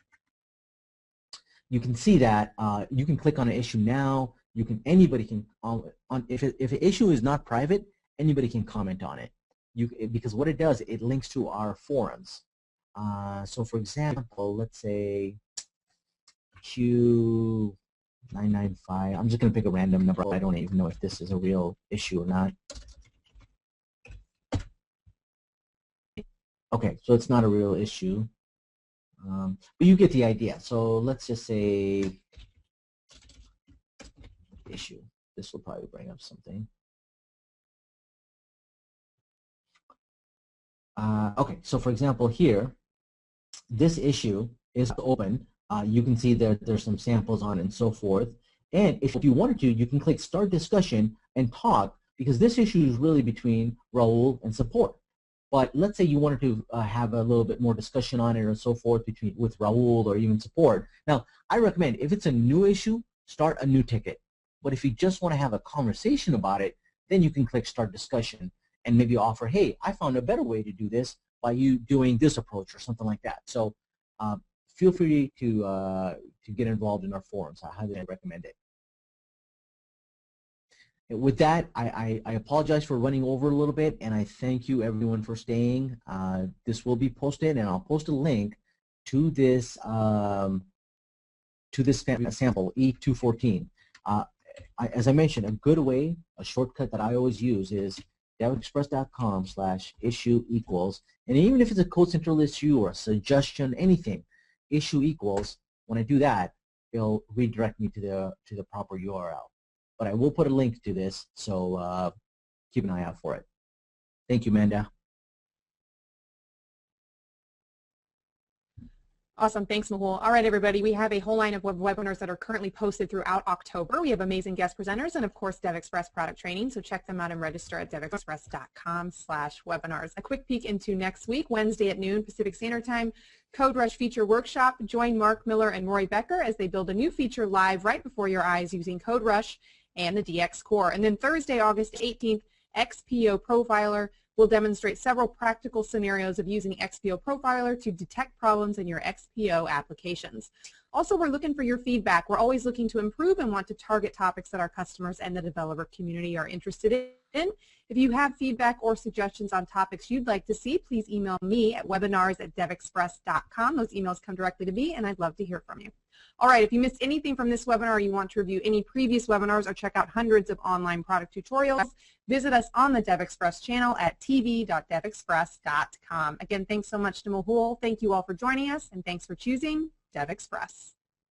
[SPEAKER 1] you can see that you can click on an issue now. Anybody can if an issue is not private, anybody can comment on it. Because what it does, it links to our forums. So for example, let's say Q995. I'm just going to pick a random number. I don't even know if this is a real issue or not. Okay, so it's not a real issue, but you get the idea. So let's just say issue. This will probably bring up something. Okay, so for example here, this issue is open. You can see there's some samples on it and so forth. And if you wanted to, you can click Start Discussion and talk, because this issue is really between Raul and support. But let's say you wanted to have a little bit more discussion on it or so forth with Raul or even support. Now, I recommend if it's a new issue, start a new ticket. But if you just want to have a conversation about it, then you can click Start Discussion and maybe offer, hey, I found a better way to do this by you doing this approach or something like that. So feel free to get involved in our forums. I highly recommend it. With that, I apologize for running over a little bit, and I thank you everyone for staying. This will be posted, and I'll post a link to this sample E214. As I mentioned, a good way, a shortcut that I always use is devexpress.com/issue equals, and even if it's a code central issue or a suggestion, anything, issue equals. When I do that, it'll redirect me to the proper URL. But I will put a link to this, so keep an eye out for it. Thank you, Manda.
[SPEAKER 2] Awesome. Thanks, Mehul. All right, everybody. We have a whole line of webinars that are currently posted throughout October. We have amazing guest presenters and, of course, DevExpress product training. So check them out and register at devexpress.com/webinars. A quick peek into next week, Wednesday at noon Pacific Standard Time, Code Rush Feature Workshop. Join Mark Miller and Roy Becker as they build a new feature live right before your eyes using Code Rush and the DX Core. And then Thursday, August 18th, XPO Profiler will demonstrate several practical scenarios of using XPO Profiler to detect problems in your XPO applications. Also, we're looking for your feedback. We're always looking to improve and want to target topics that our customers and the developer community are interested in. If you have feedback or suggestions on topics you'd like to see, please email me at webinars@devexpress.com. Those emails come directly to me, and I'd love to hear from you. All right, if you missed anything from this webinar or you want to review any previous webinars or check out hundreds of online product tutorials, visit us on the DevExpress channel at tv.devexpress.com. Again, thanks so much to Mehul. Thank you all for joining us, and thanks for choosing DevExpress.